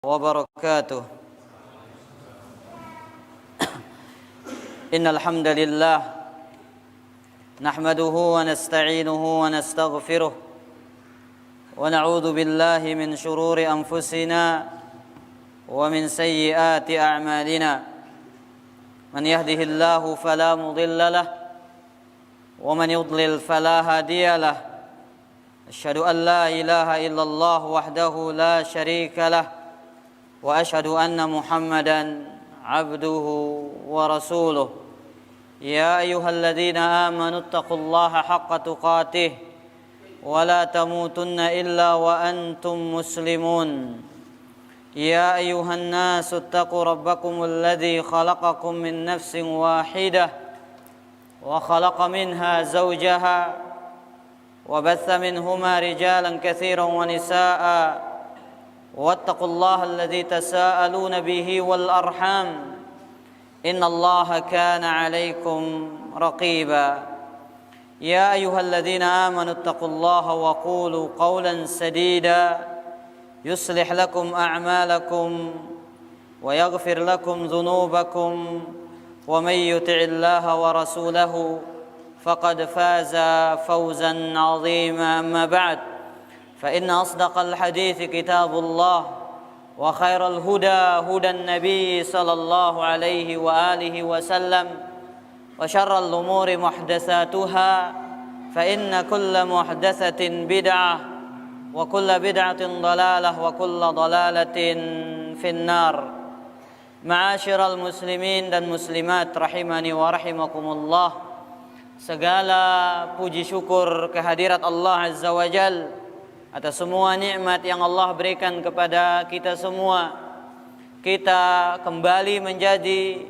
وبركاته. إن الحمد لله نحمده ونستعينه ونستغفره ونعوذ بالله من شرور أنفسنا ومن سيئات أعمالنا. من يهده الله فلا مضل له ومن يضلل فلا هادي له. أشهد أن لا إله إلا الله وحده لا شريك له وأشهد أن محمدا عبده ورسوله. يا أيها الذين آمنوا اتقوا الله حق تقاته ولا تموتن إلا وأنتم مسلمون. يا أيها الناس اتقوا ربكم الذي خلقكم من نفس واحدة وخلق منها زوجها وبث منهما رجالا كثيرا ونساء واتقوا الله الذي تساءلون به والأرحام إن الله كان عليكم رقيبا. يا أيها الذين آمنوا اتقوا الله وقولوا قولا سديدا يصلح لكم أعمالكم ويغفر لكم ذنوبكم ومن يطع الله ورسوله فقد فاز فوزا عظيما. أما بعد فإن أصدق الحديث كتاب الله وخير الهدى هدى النبي صلى الله عليه وآله وسلم وشر الأمور محدثاتها فإن كل محدثة بدعة وكل بدعة ضلالة وكل ضلالة في النار. Ma'asyiral muslimin dan muslimat rahimani wa rahimakumullah. Segala puji syukur kehadirat Allah Azza wa Jal atas semua nikmat yang Allah berikan kepada kita semua. Kita kembali menjadi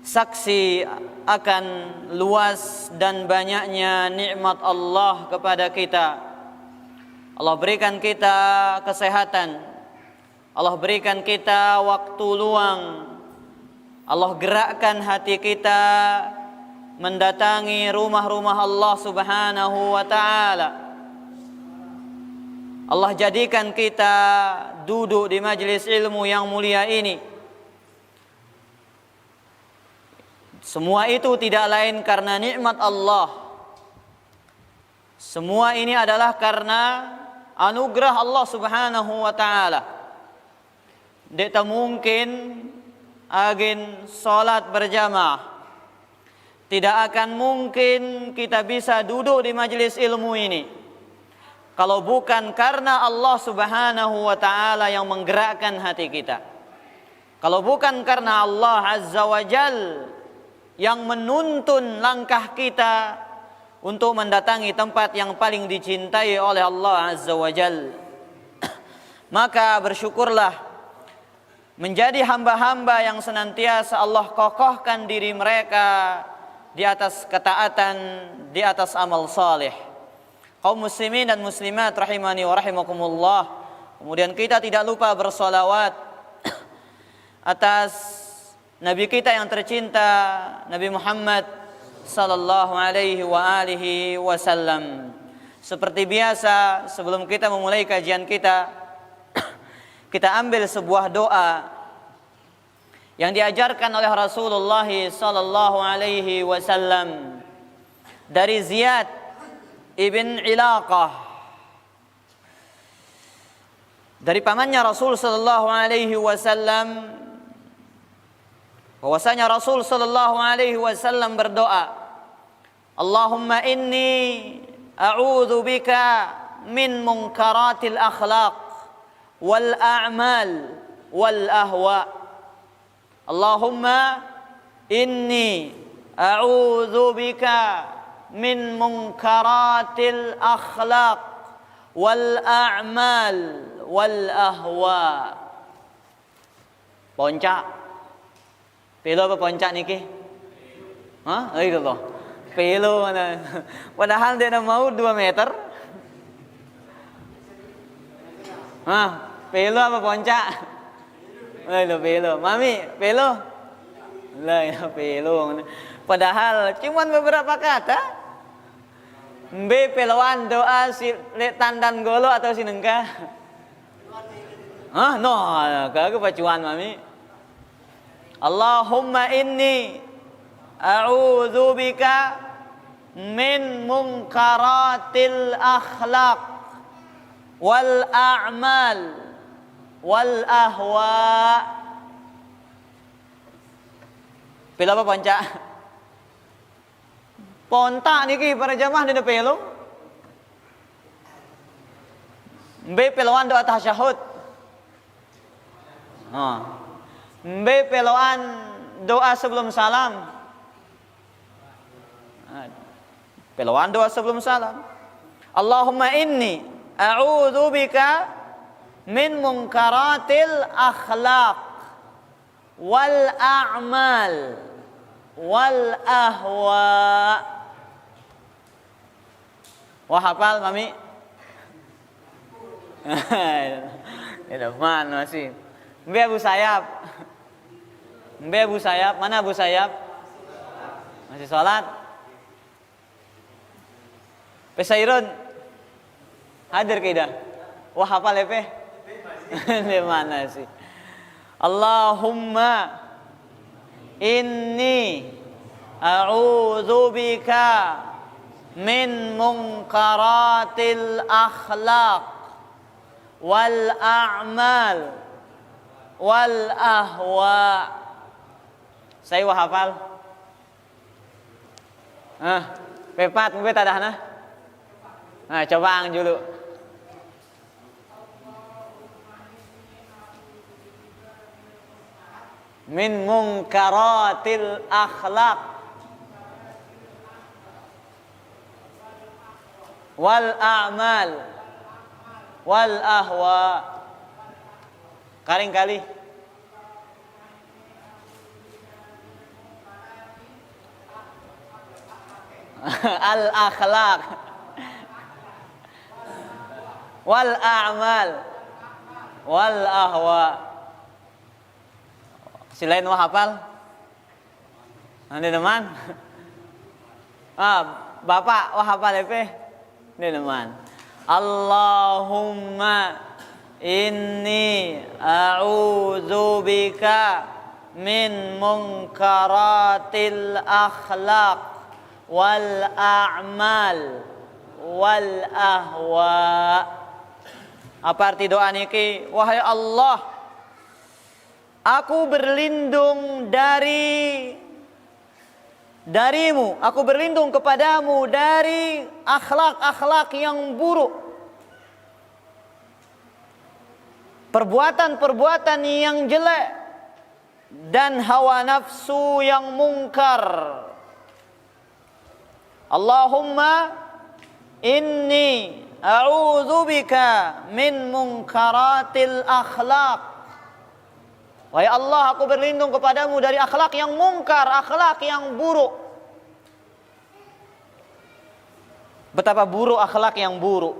saksi akan luas dan banyaknya nikmat Allah kepada kita. Allah berikan kita kesehatan, Allah berikan kita waktu luang, Allah gerakkan hati kita mendatangi rumah-rumah Allah Subhanahu wa ta'ala. Allah jadikan kita duduk di majelis ilmu yang mulia ini. Semua itu tidak lain karena nikmat Allah. Semua ini adalah karena anugerah Allah Subhanahu wa ta'ala. Tidak mungkin agen salat berjamaah, tidak akan mungkin kita bisa duduk di majelis ilmu ini kalau bukan karena Allah Subhanahu wa ta'ala yang menggerakkan hati kita. Kalau bukan karena Allah Azza wa Jal yang menuntun langkah kita untuk mendatangi tempat yang paling dicintai oleh Allah Azza wa Jal. Maka bersyukurlah menjadi hamba-hamba yang senantiasa Allah kokohkan diri mereka di atas ketaatan, di atas amal saleh. Kaum muslimin dan muslimat rahimani wa rahimakumullah. Kemudian kita tidak lupa bersolawat atas Nabi kita yang tercinta, Nabi Muhammad sallallahu alaihi wa alihi wasallam. Seperti biasa, sebelum kita memulai kajian kita, kita ambil sebuah doa yang diajarkan oleh Rasulullah sallallahu alaihi wasallam dari Ziyad ibn Ilaqah, dari pamannya Rasul sallallahu alaihi wasallam, bahwasanya Rasul sallallahu alaihi wasallam berdoa, Allahumma inni a'udzu bika min munkaratil akhlaq wal a'mal wal ahwa. Allahumma inni a'udzu bika min munkaratil akhlaq wal a'mal wal ahwa. Poncak. Pelo apa poncak niki? Hah? Itu loh. Pelo mana? Padahal dia mau 2 meter. Hah? Pelo apa poncak? Pelo. Mami, pelo? Lah, ya pelo. Padahal cuman beberapa kata. Mbe peloan doa si tandan golo atau si nengka? No, kagak pacuan mami. Allahumma inni a'udzubika min munkaratil akhlaq wal a'mal wal ahwa. Pila apa panca? Ponta niki para jamaah dina pelo. Mbe peloan doa tasyahud. Mbe peloan doa sebelum salam. Peloan doa sebelum salam. Allahumma inni a'udzubika min munkaratil akhlaq wal a'mal wal ahwa. Wah hafal mami? Ya mana sih? Mbe Abu Sayyaf. Mbe Abu Sayyaf, mana Abu Sayyaf? Masih sholat? Pesairun hadir kaidah. Wah hafal lepe? Di mana sih? Allahumma inni a'udzubika min munkaratil akhlaq wal a'mal wal ahwa. Saya wah hafal. Pepat mungkin tadahna. Coba ang dulu. Min munkaratil akhlaq wal a'mal wal ahwa. Karing kali. Al akhlaq wal a'mal wal ahwa. Silain wah hafal? Nanti teman. Bapak wah hafal lepe? Ini teman. Allahumma inni a'udzubika min munkaratil akhlaq wal a'mal wal ahwa. Apa arti doa niki? Wahai Allah, aku berlindung darimu, aku berlindung kepadamu dari akhlak-akhlak yang buruk, perbuatan-perbuatan yang jelek, dan hawa nafsu yang mungkar. Allahumma inni a'udzubika min munkaratil akhlaq. Wahai Allah, aku berlindung kepadamu dari akhlak yang mungkar, akhlak yang buruk. Betapa buruk akhlak yang buruk.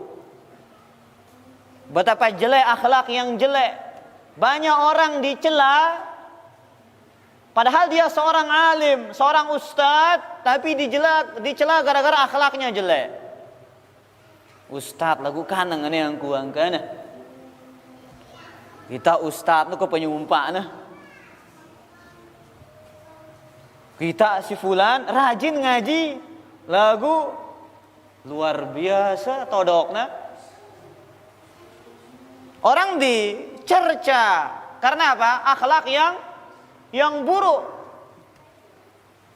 Betapa jelek akhlak yang jelek. Banyak orang dicela, padahal dia seorang alim, seorang ustadz, tapi dicela gara-gara akhlaknya jelek. Ustadz lagu kanang ini yang kuangkan. Kita ustadz nu penyumpah nah. Kita si fulan rajin ngaji lagu luar biasa todokna. Orang dicerca karena apa? Akhlak yang buruk.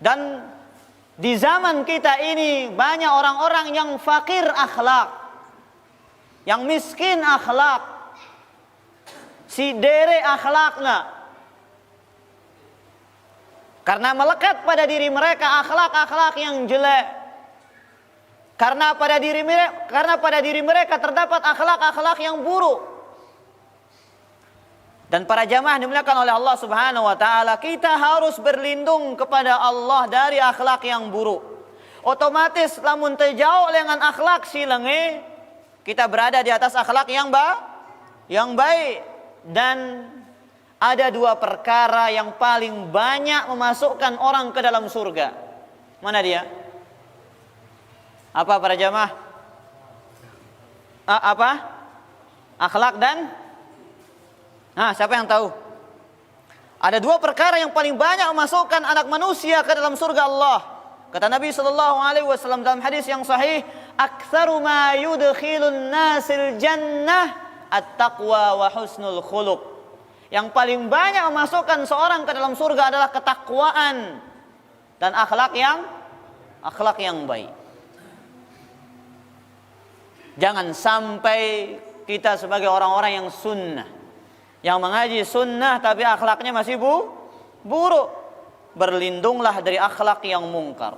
Dan di zaman kita ini banyak orang-orang yang fakir akhlak, yang miskin akhlak, si dere akhlakna, karena melekat pada diri mereka akhlak-akhlak yang jelek, karena pada diri mereka terdapat akhlak-akhlak yang buruk. Dan para jamaah dimuliakan oleh Allah Subhanahu wa taala, kita harus berlindung kepada Allah dari akhlak yang buruk. Otomatis lamun terjauh dengan akhlak silenge, kita berada di atas akhlak yang baik. Dan ada dua perkara yang paling banyak memasukkan orang ke dalam surga. Mana dia? Apa para jamaah? Apa? Akhlak dan Nah, siapa yang tahu? Ada dua perkara yang paling banyak memasukkan anak manusia ke dalam surga Allah. Kata Nabi sallallahu alaihi wasallam dalam hadis yang sahih, "Aktsaru ma yudkhilun nasil jannah at-taqwa wa husnul khuluq." Yang paling banyak memasukkan seorang ke dalam surga adalah ketakwaan dan akhlak yang baik. Jangan sampai kita sebagai orang-orang yang sunnah, yang mengaji sunnah tapi akhlaknya masih buruk. Berlindunglah dari akhlak yang mungkar.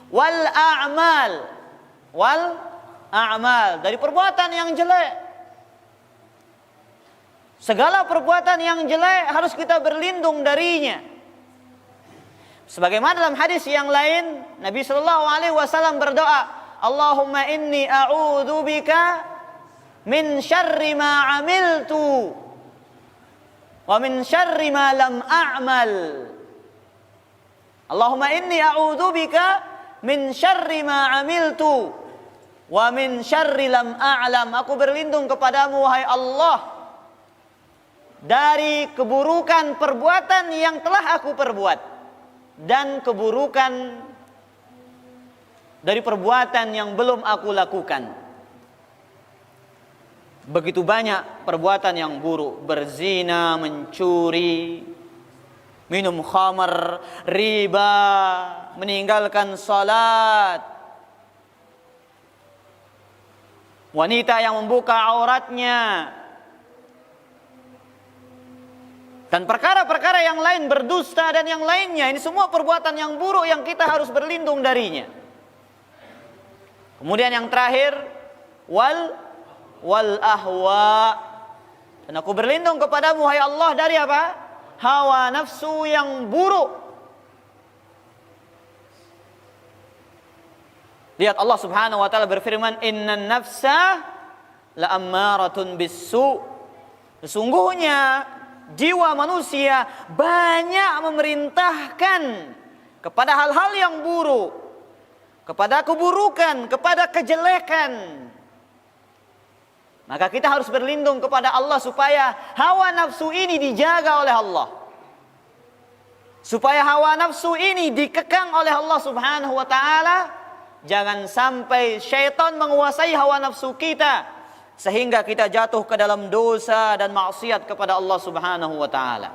Wal a'mal, dari perbuatan yang jelek. Segala perbuatan yang jelek harus kita berlindung darinya. Sebagaimana dalam hadis yang lain, Nabi sallallahu alaihi wasallam berdoa, Allahumma inni a'udzubika min syarri ma amiltu wa min syarri ma lam a'mal. Allahumma inni a'udzubika min syarri ma amiltu wa min syarri lam a'lam. Aku berlindung kepadamu wahai Allah dari keburukan perbuatan yang telah aku perbuat dan keburukan dari perbuatan yang belum aku lakukan. Begitu banyak perbuatan yang buruk, berzina, mencuri, minum khamar, riba, meninggalkan salat, wanita yang membuka auratnya, dan perkara-perkara yang lain, berdusta dan yang lainnya. Ini semua perbuatan yang buruk yang kita harus berlindung darinya. Kemudian yang terakhir, wal ahwa. Dan aku berlindung kepadamu wahai Allah dari apa? Hawa nafsu yang buruk. Lihat Allah Subhanahu wa taala berfirman, "Innan nafsa la'ammaratun bis-su." Sesungguhnya jiwa manusia banyak memerintahkan kepada hal-hal yang buruk, kepada keburukan, kepada kejelekan. Maka kita harus berlindung kepada Allah supaya hawa nafsu ini dijaga oleh Allah. Supaya hawa nafsu ini dikekang oleh Allah Subhanahu wa taala. Jangan sampai syaitan menguasai hawa nafsu kita sehingga kita jatuh ke dalam dosa dan maksiat kepada Allah Subhanahu wa taala.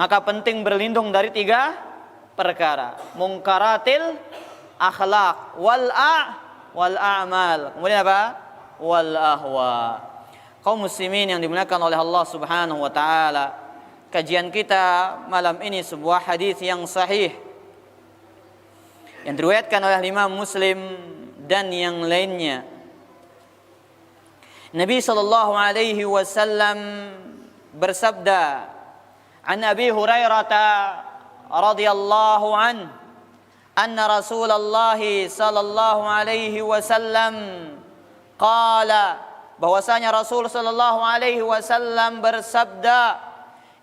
Maka penting berlindung dari 3 perkara, mungkaratil akhlak, wal a'mal. Kemudian apa? Wal ahwa. Kaum muslimin yang dimuliakan oleh Allah Subhanahu wa taala, kajian kita malam ini sebuah hadis yang sahih yang diriwayatkan oleh Imam Muslim dan yang lainnya. Nabi sallallahu alaihi wasallam bersabda, "An Abi Hurairah radhiyallahu anhu anna Rasulullah sallallahu alaihi wasallam qala," bahwasanya Rasul sallallahu alaihi wasallam bersabda,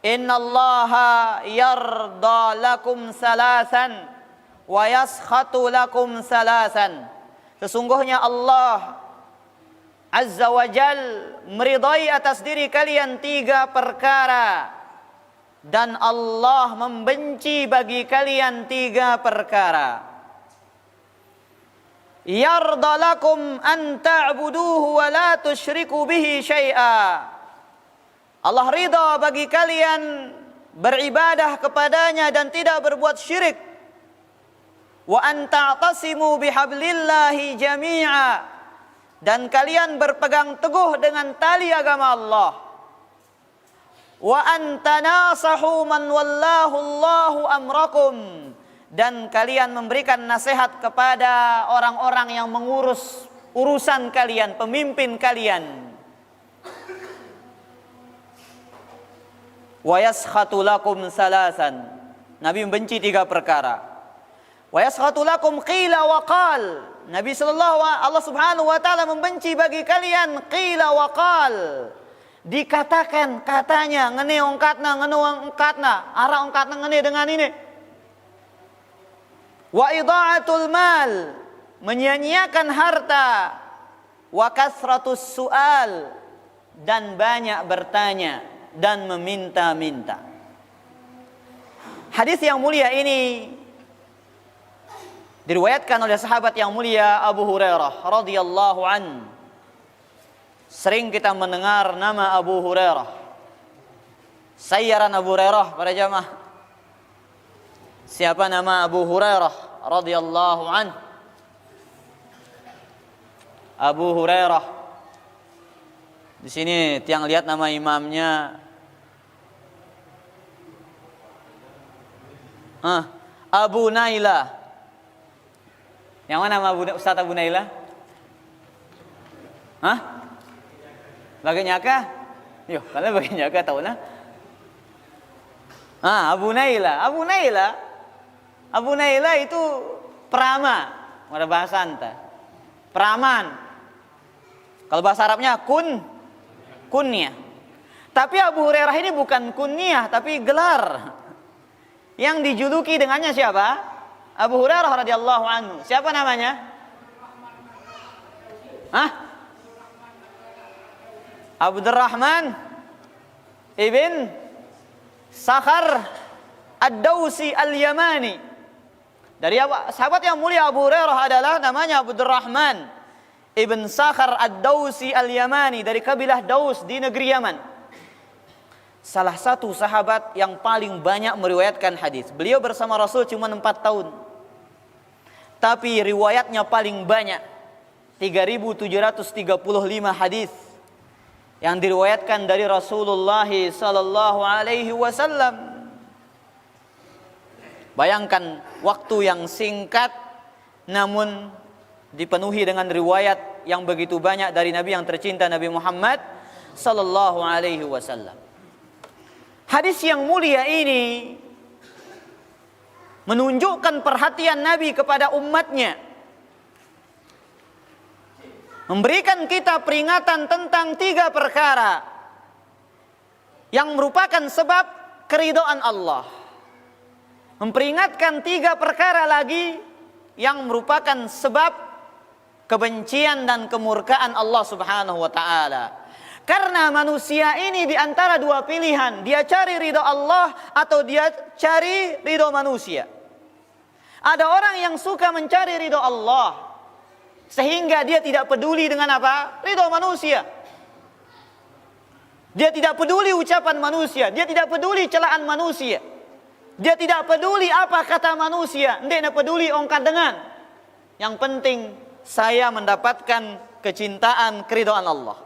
"Innallaha yarda lakum salasan wa yaskhatu lakum salasan." Sesungguhnya Allah Azza wa Jal meridai atas diri kalian 3 perkara, dan Allah membenci bagi kalian 3 perkara. Yarda lakum an ta'buduhu wa la tusyriku bihi syai'a. Allah ridha bagi kalian beribadah kepadanya dan tidak berbuat syirik. Wa an ta'tasimu bihablillahi jami'a, dan kalian berpegang teguh dengan tali agama Allah. Wa an tanasahu man wallahu Allahu amrakum, dan kalian memberikan nasihat kepada orang-orang yang mengurus urusan kalian, pemimpin kalian. Wa yaskhatu lakum salasan, Nabi membenci 3 perkara. Wa yaskhatu lakum qila wa qal, Nabi Allah Subhanahu wa taala membenci bagi kalian qila wa qal, dikatakan katanya, ngene ongkatna, ngene ongkatna, ara ongkatna ngene dengan ini. Wa idha'atul mal, menyia-nyiakan harta. Wa kasratus su'al, dan banyak bertanya dan meminta-minta. Hadis yang mulia ini diriwayatkan oleh sahabat yang mulia Abu Hurairah radhiyallahu an. Sering kita mendengar nama Abu Hurairah. Sayyaran Abu Hurairah para jamaah. Siapa nama Abu Hurairah radhiyallahu an? Abu Hurairah. Di sini tiang lihat nama imamnya. Abu Naila. Yang mana nama Ustaz Abu Naila? Bagainyaka? Yo, kalau bagainyaka tahu nah. Abu Naila. Abu Naila itu perama, ada bahasa anta. Peraman. Kalau bahasa Arabnya kunyah. Tapi Abu Hurairah ini bukan kunyah, tapi gelar. Yang dijuluki dengannya siapa? Abu Hurairah radhiyallahu anhu. Siapa namanya? Abdurrahman ibn Sakhar Ad-Dawsi Al-Yamani. Dari sahabat yang mulia Abu Hurairah adalah namanya Abdurrahman ibn Sakhar Ad-Dawsi Al-Yamani dari kabilah Daus di negeri Yaman. Salah satu sahabat yang paling banyak meriwayatkan hadis. Beliau bersama Rasul cuma 4 tahun. Tapi riwayatnya paling banyak. 3.735 hadis yang diriwayatkan dari Rasulullah sallallahu alaihi wasallam. Bayangkan waktu yang singkat namun dipenuhi dengan riwayat yang begitu banyak dari Nabi yang tercinta Nabi Muhammad sallallahu alaihi wasallam. Hadis yang mulia ini menunjukkan perhatian Nabi kepada umatnya. Memberikan kita peringatan tentang 3 perkara yang merupakan sebab keridhaan Allah. Memperingatkan 3 perkara lagi yang merupakan sebab kebencian dan kemurkaan Allah Subhanahu wa taala. Karena manusia ini di antara 2 pilihan, dia cari ridha Allah atau dia cari ridha manusia. Ada orang yang suka mencari ridha Allah sehingga dia tidak peduli dengan apa? Ridha manusia. Dia tidak peduli ucapan manusia, dia tidak peduli celaan manusia. Dia tidak peduli apa kata manusia, dia tidak peduli ongkar dengan. Yang penting saya mendapatkan kecintaan, keridhaan Allah.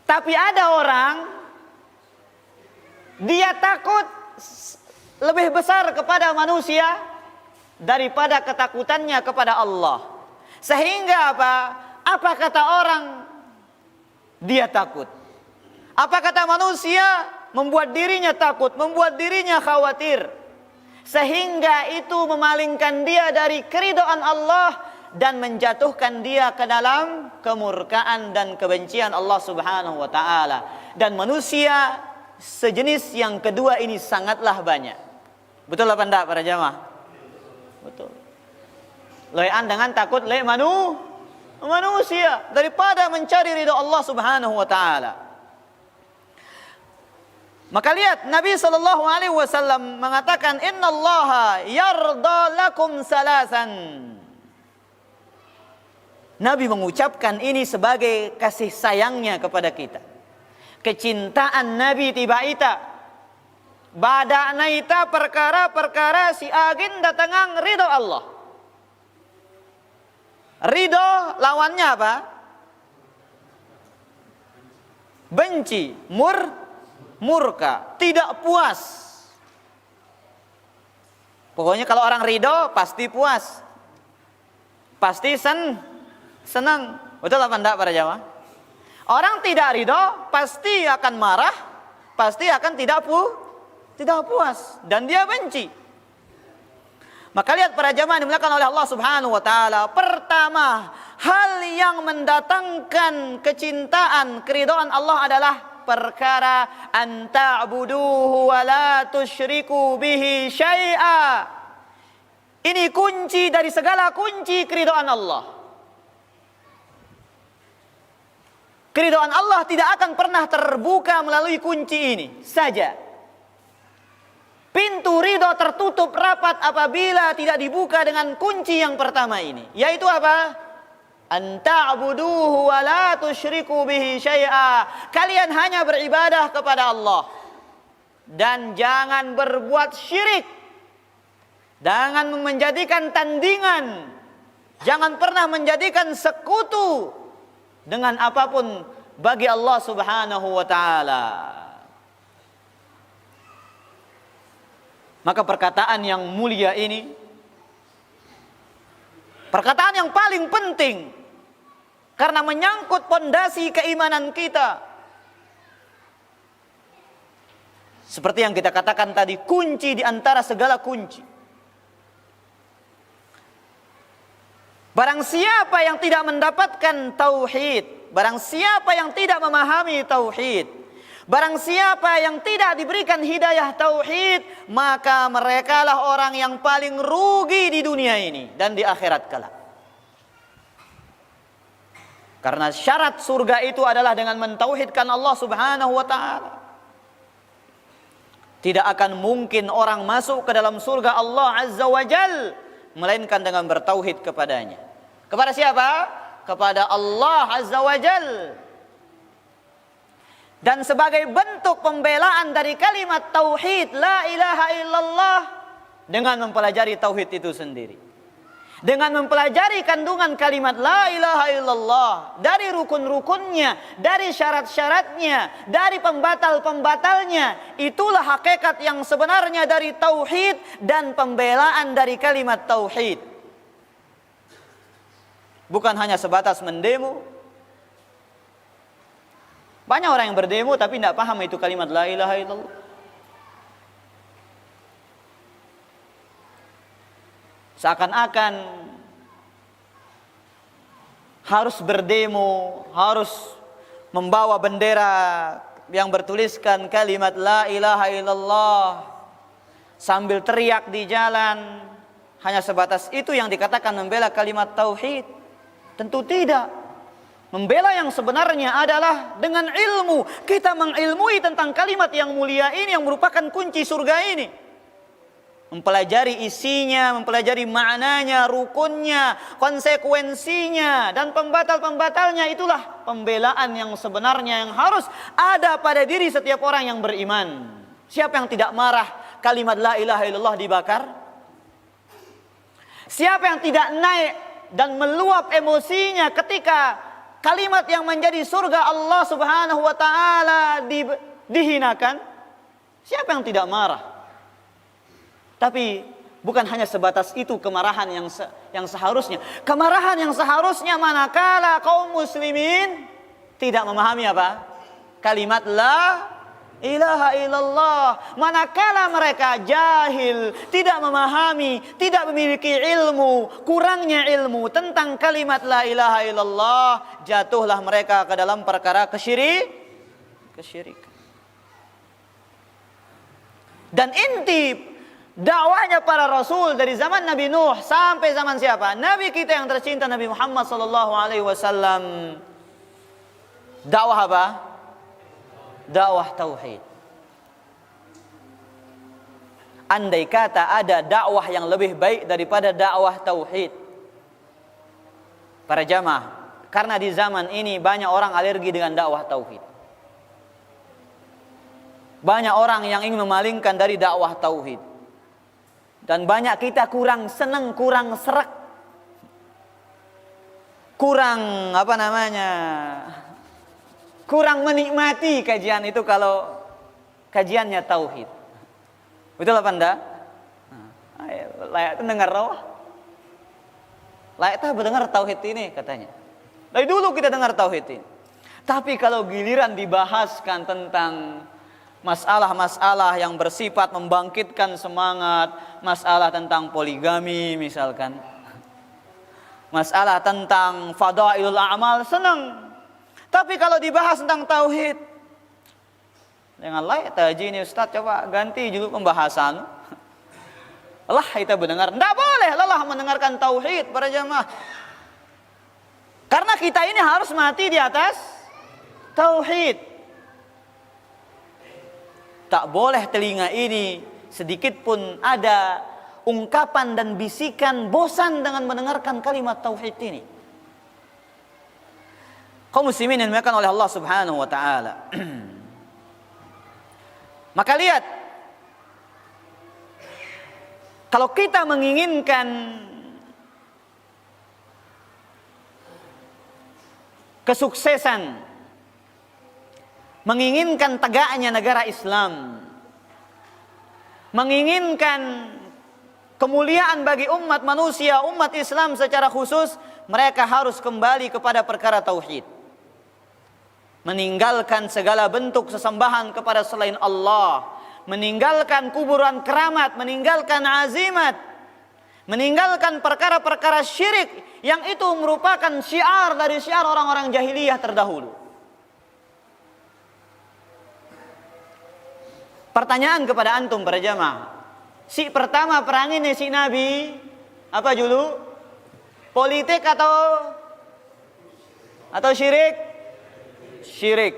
Tapi ada orang dia takut lebih besar kepada manusia daripada ketakutannya kepada Allah. Sehingga apa? Apa kata orang? Dia takut. Apa kata manusia? Membuat dirinya takut, membuat dirinya khawatir. Sehingga itu memalingkan dia dari keridhaan Allah dan menjatuhkan dia ke dalam kemurkaan dan kebencian Allah Subhanahu wa taala. Dan manusia sejenis yang kedua ini sangatlah banyak. Betul apa enggak para jamaah? Betul. Loean dengan takut le manusia daripada mencari ridha Allah Subhanahu wa taala. Maka lihat Nabi sallallahu alaihi wasallam mengatakan innallaha yarda lakum salasan. Nabi mengucapkan ini sebagai kasih sayangnya kepada kita. Kecintaan Nabi tiba ita. Badana ita perkara-perkara si agin datangang ridho Allah. Ridho lawannya apa? Benci, murka, tidak puas. Pokoknya kalau orang ridho pasti puas. Pasti senang. Betul apa enggak para jamaah? Orang tidak ridho pasti akan marah, pasti akan tidak puas dan dia benci. Maka lihat para jamaah dimuliakan oleh Allah Subhanahu wa taala. Pertama, hal yang mendatangkan kecintaan, keridhaan Allah adalah perkara an ta'buduhu wa la tusyriku bihi syai'a. Ini kunci dari segala kunci keridhaan Allah. Keridhaan Allah tidak akan pernah terbuka melalui kunci ini saja. Pintu ridho tertutup rapat apabila tidak dibuka dengan kunci yang pertama ini. Yaitu apa? An ta'buduhu wa la tusyriku bihi syai'a. Kalian hanya beribadah kepada Allah. Dan jangan berbuat syirik. Jangan menjadikan tandingan. Jangan pernah menjadikan sekutu dengan apapun bagi Allah Subhanahu wa ta'ala. Maka perkataan yang mulia ini, perkataan yang paling penting, karena menyangkut pondasi keimanan kita. Seperti yang kita katakan tadi, kunci di antara segala kunci. Barang siapa yang tidak mendapatkan tauhid, barang siapa yang tidak memahami tauhid, barang siapa yang tidak diberikan hidayah tauhid, maka merekalah orang yang paling rugi di dunia ini dan di akhirat kelak. Karena syarat surga itu adalah dengan mentauhidkan Allah Subhanahu wa ta'ala. Tidak akan mungkin orang masuk ke dalam surga Allah Azza wa Jal melainkan dengan bertauhid kepadanya. Kepada siapa? Kepada Allah Azza wa Jal. Dan sebagai bentuk pembelaan dari kalimat tauhid la ilaha illallah, dengan mempelajari tauhid itu sendiri, dengan mempelajari kandungan kalimat la ilaha illallah, dari rukun-rukunnya, dari syarat-syaratnya, dari pembatal-pembatalnya, itulah hakikat yang sebenarnya dari tauhid dan pembelaan dari kalimat tauhid. Bukan hanya sebatas mendemo. Banyak orang yang berdemo tapi tidak paham itu kalimat la ilaha illallah. Seakan-akan harus berdemo, harus membawa bendera yang bertuliskan kalimat la ilaha illallah sambil teriak di jalan. Hanya sebatas itu yang dikatakan membela kalimat tauhid. Tentu tidak. Membela yang sebenarnya adalah dengan ilmu. Kita mengilmui tentang kalimat yang mulia ini, yang merupakan kunci surga ini. Mempelajari isinya, mempelajari maknanya, rukunnya, konsekuensinya, dan pembatal-pembatalnya. Itulah pembelaan yang sebenarnya yang harus ada pada diri setiap orang yang beriman. Siapa yang tidak marah kalimat la ilaha illallah dibakar? Siapa yang tidak naik dan meluap emosinya ketika kalimat yang menjadi surga Allah Subhanahu wa ta'ala dihinakan? Siapa yang tidak marah? Tapi bukan hanya sebatas itu kemarahan yang seharusnya. Kemarahan yang seharusnya manakala kaum muslimin tidak memahami apa? Kalimat la ilaha illallah. Manakala mereka jahil, tidak memahami, tidak memiliki ilmu, kurangnya ilmu tentang kalimat la ilaha illallah, jatuhlah mereka ke dalam perkara kesyirikan. Dan inti dakwahnya para rasul dari zaman Nabi Nuh sampai zaman siapa? Nabi kita yang tercinta Nabi Muhammad sallallahu alaihi wasallam. Dakwah apa? Dakwah tauhid. Andai kata ada dakwah yang lebih baik daripada dakwah tauhid, para jamaah, karena di zaman ini banyak orang alergi dengan dakwah tauhid. Banyak orang yang ingin memalingkan dari dakwah tauhid. Dan banyak kita kurang senang, kurang serak, kurang kurang menikmati kajian itu kalau kajiannya tauhid. Betul apa enggak? Layak itu dengar roh. Layak itu mendengar tauhid ini katanya. Dari dulu kita dengar tauhid ini. Tapi kalau giliran dibahaskan tentang masalah-masalah yang bersifat membangkitkan semangat, masalah tentang poligami misalkan, masalah tentang fadailul a'mal, senang. Tapi kalau dibahas tentang tauhid, dengan layak taji ini Ustaz, coba ganti judul pembahasan. Lelah kita mendengar, tidak boleh lelah mendengarkan tauhid para jamaah. Karena kita ini harus mati di atas tauhid. Tak boleh telinga ini sedikit pun ada ungkapan dan bisikan bosan dengan mendengarkan kalimat tauhid ini. Kaum muslimin yang dimuliakan oleh Allah Subhanahu wa taala. Maka lihat, kalau kita menginginkan kesuksesan, menginginkan tegaknya negara Islam, menginginkan kemuliaan bagi umat manusia, umat Islam secara khusus, mereka harus kembali kepada perkara tauhid. Meninggalkan segala bentuk sesembahan kepada selain Allah, meninggalkan kuburan keramat, meninggalkan azimat, meninggalkan perkara-perkara syirik yang itu merupakan syiar dari syiar orang-orang jahiliyah terdahulu. Pertanyaan kepada antum para jamaah, si pertama perang ini si Nabi apa dulu? Politik atau syirik? Syirik.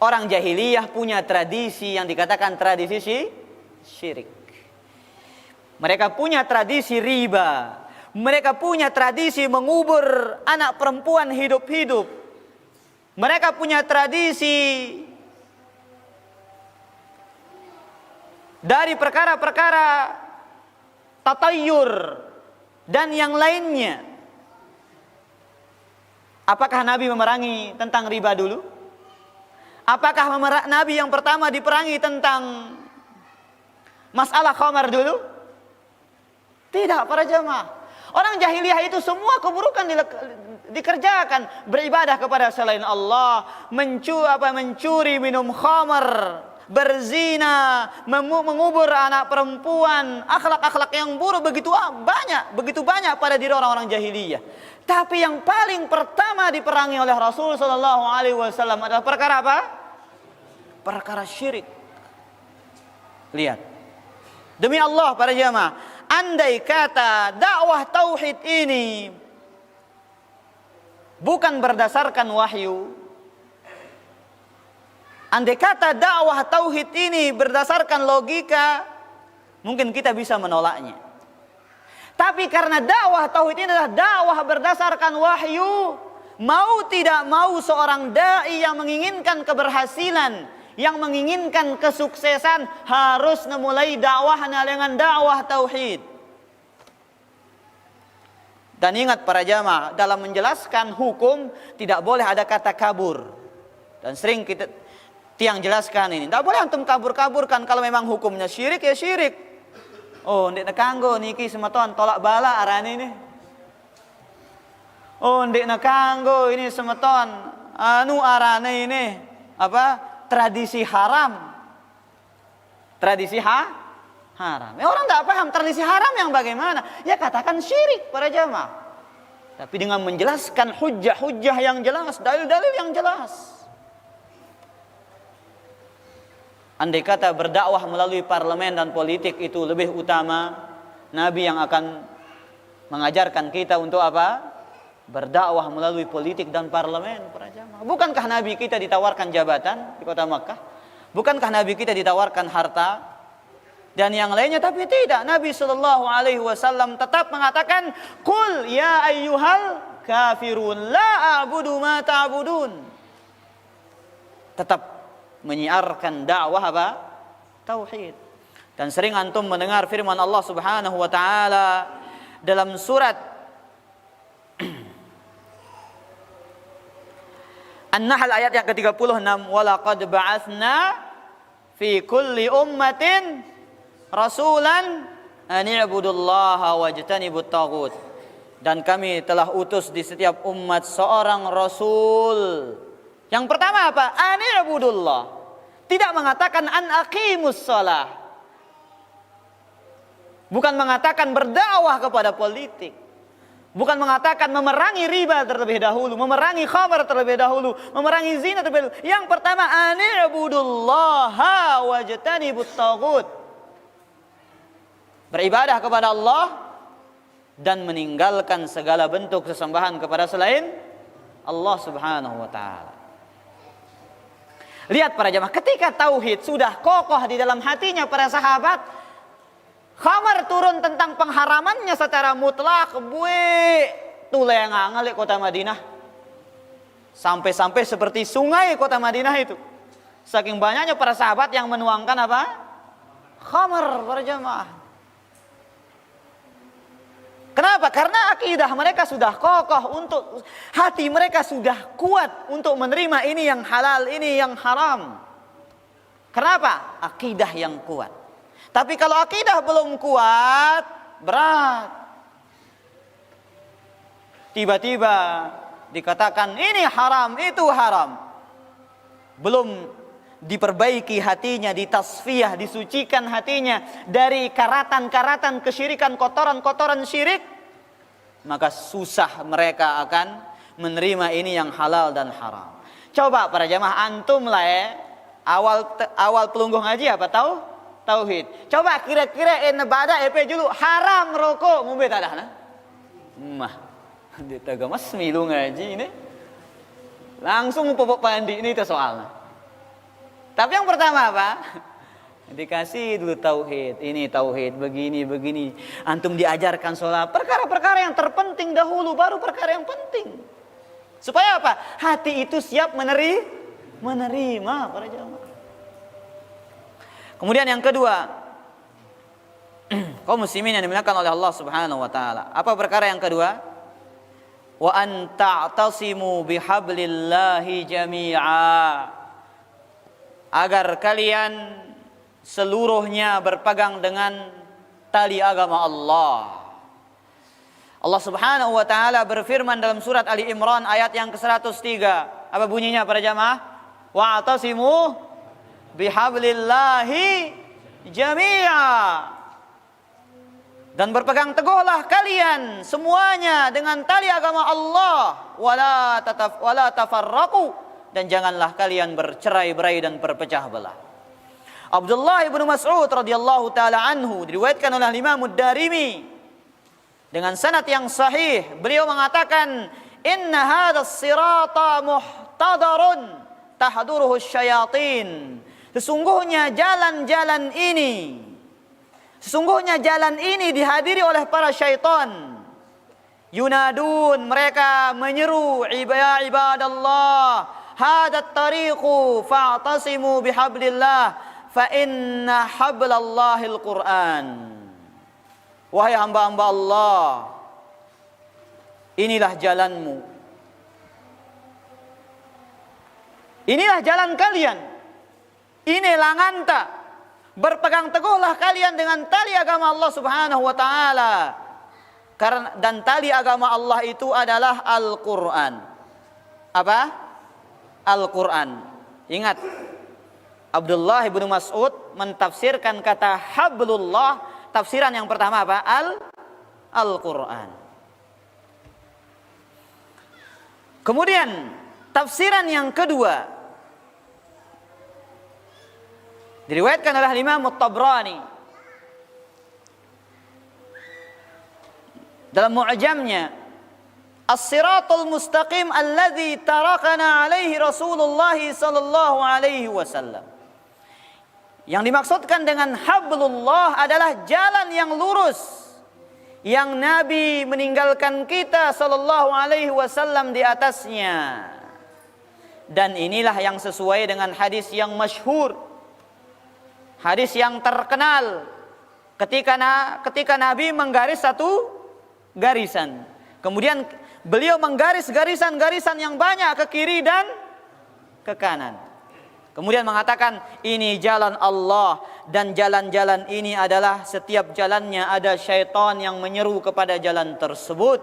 Orang jahiliyah punya tradisi yang dikatakan tradisi syirik. Mereka punya tradisi riba. Mereka punya tradisi mengubur anak perempuan hidup-hidup. Mereka punya tradisi dari perkara-perkara tatayur dan yang lainnya. Apakah Nabi memerangi tentang riba dulu? Apakah Nabi yang pertama diperangi tentang masalah khamar dulu? Tidak para jamaah. Orang jahiliyah itu semua keburukan dikerjakan, beribadah kepada selain Allah, mencuri minum khamar, berzina, mengubur anak perempuan, akhlak-akhlak yang buruk begitu banyak pada diri orang-orang jahiliyah. Tapi yang paling pertama diperangi oleh Rasul sallallahu alaihi wasallam adalah perkara apa? Perkara syirik. Lihat. Demi Allah para jamaah, andai kata dakwah tauhid ini bukan berdasarkan wahyu, andai kata dakwah tauhid ini berdasarkan logika, mungkin kita bisa menolaknya. Tapi karena dakwah tauhid ini adalah dakwah berdasarkan wahyu, mau tidak mau seorang dai yang menginginkan keberhasilan, yang menginginkan kesuksesan harus memulai dakwahnya dengan dakwah tauhid. Dan ingat para jamaah, dalam menjelaskan hukum tidak boleh ada kata kabur. Dan sering kita tiang jelaskan ini, tidak boleh antum kabur-kaburkan. Kalau memang hukumnya syirik ya syirik. Oh, ndek nakanggo niki semeton tolak bala arane ini. Oh, ndek nakanggo ini semeton arane ini apa? Tradisi haram. Tradisi haram. Orang tidak paham tradisi haram yang bagaimana? Ya katakan syirik para jamaah. Tapi dengan menjelaskan hujjah-hujjah yang jelas, dalil-dalil yang jelas. Andai kata berdakwah melalui parlemen dan politik itu lebih utama, Nabi yang akan mengajarkan kita untuk apa? Berdakwah melalui politik dan parlemen para jamaah. Bukankah Nabi kita ditawarkan jabatan di kota Makkah? Bukankah Nabi kita ditawarkan harta dan yang lainnya? Tapi tidak. Nabi sallallahu alaihi wasallam tetap mengatakan, "Qul ya ayyuhal kafirun la a'budu ma ta'budun." Tetap menyiarkan dakwah apa? Tauhid. Dan sering antum mendengar firman Allah Subhanahu wa taala dalam surat An-Nahl ayat yang ke-36, "Walaqad ba'atsna fi kulli ummatin rasulan an i'budullaha wajtanibut taghut." Dan kami telah utus di setiap umat seorang rasul. Yang pertama apa? An i'budullah. Tidak mengatakan an aqimus shalah. Bukan mengatakan berdakwah kepada politik. Bukan mengatakan memerangi riba terlebih dahulu, memerangi khamar terlebih dahulu, memerangi zina terlebih dahulu. Yang pertama, ani'budullaha wajtanibut taghut. Beribadah kepada Allah dan meninggalkan segala bentuk sesembahan kepada selain Allah Subhanahu wa taala. Lihat para jamaah, ketika tauhid sudah kokoh di dalam hatinya para sahabat, khabar turun tentang pengharamannya secara mutlak, tulengangale kota Madinah. Sampai-sampai seperti sungai kota Madinah itu. Saking banyaknya para sahabat yang menuangkan apa? Khamar para jamaah. Kenapa? Karena akidah mereka sudah kokoh, untuk hati mereka sudah kuat untuk menerima ini yang halal, ini yang haram. Kenapa? Akidah yang kuat. Tapi kalau akidah belum kuat, berat. Tiba-tiba dikatakan ini haram, itu haram. Belum diperbaiki hatinya, ditasfiyah, disucikan hatinya dari karatan-karatan kesyirikan, kotoran-kotoran syirik, maka susah mereka akan menerima ini yang halal dan haram. Coba para jamaah, antum lah awal pelungguh ngaji apa tahu? Tauhid. Coba kira-kira ibadah EP dulu haram rokok ngombe tadah nah. Mah dia tagama semilu ngaji ini. Langsung popok pandi ini itu soalnya. Tapi yang pertama apa? Dikasih dulu tauhid. Ini tauhid begini. Antum diajarkan sholat. Perkara-perkara yang terpenting dahulu, baru perkara yang penting. Supaya apa? Hati itu siap menerima para jamaah. Kemudian yang kedua, kaum muslimin yang dimuliakan oleh Allah Subhanahu wa taala. Apa perkara yang kedua? Wa an ta'tasimu bihablillahi jami'a. Agar kalian seluruhnya berpegang dengan tali agama Allah. Allah Subhanahu wa taala berfirman dalam surat Ali Imran ayat yang ke-103. Apa bunyinya para jamaah? Wa'tasimu bihablillahi jami'a. Dan berpegang teguhlah kalian semuanya dengan tali agama Allah. Wala tafarraqu. Dan janganlah kalian bercerai-berai dan berpecah belah. Abdullah ibnu Mas'ud radhiyallahu taala anhu diriwayatkan oleh Imam Ad-Darimi dengan sanad yang sahih, beliau mengatakan, "Inna hadzal sirata muhtadarun tahduruhu syayatin." Sesungguhnya jalan ini dihadiri oleh para syaitan. Yunadun, mereka menyeru, ya ibadallah, hadat tariqu fa'tasimu bihablillah fa inna hablallahil Qur'an. Wahai hamba-hamba Allah, inilah jalanmu. Inilah jalan kalian. Ini langanta. Berpegang teguhlah kalian dengan tali agama Allah Subhanahu wa taala. Karena dan tali agama Allah itu adalah Al-Qur'an. Apa? Al-Quran. Ingat, Abdullah ibnu Mas'ud mentafsirkan kata hablullah, tafsiran yang pertama apa? Al-Quran. Kemudian tafsiran yang kedua diriwayatkan oleh Imam At-Tabrani dalam Mu'jamnya, As-siratul mustaqim alladzi tarakana alaihi Rasulullah sallallahu alaihi wasallam. Yang dimaksudkan dengan hablullah adalah jalan yang lurus yang Nabi meninggalkan kita sallallahu alaihi wasallam di atasnya. Dan inilah yang sesuai dengan hadis yang masyhur, hadis yang terkenal ketika Nabi menggaris satu garisan. Kemudian beliau menggaris garisan-garisan yang banyak ke kiri dan ke kanan. Kemudian mengatakan, ini jalan Allah, dan jalan-jalan ini adalah setiap jalannya ada syaitan yang menyeru kepada jalan tersebut.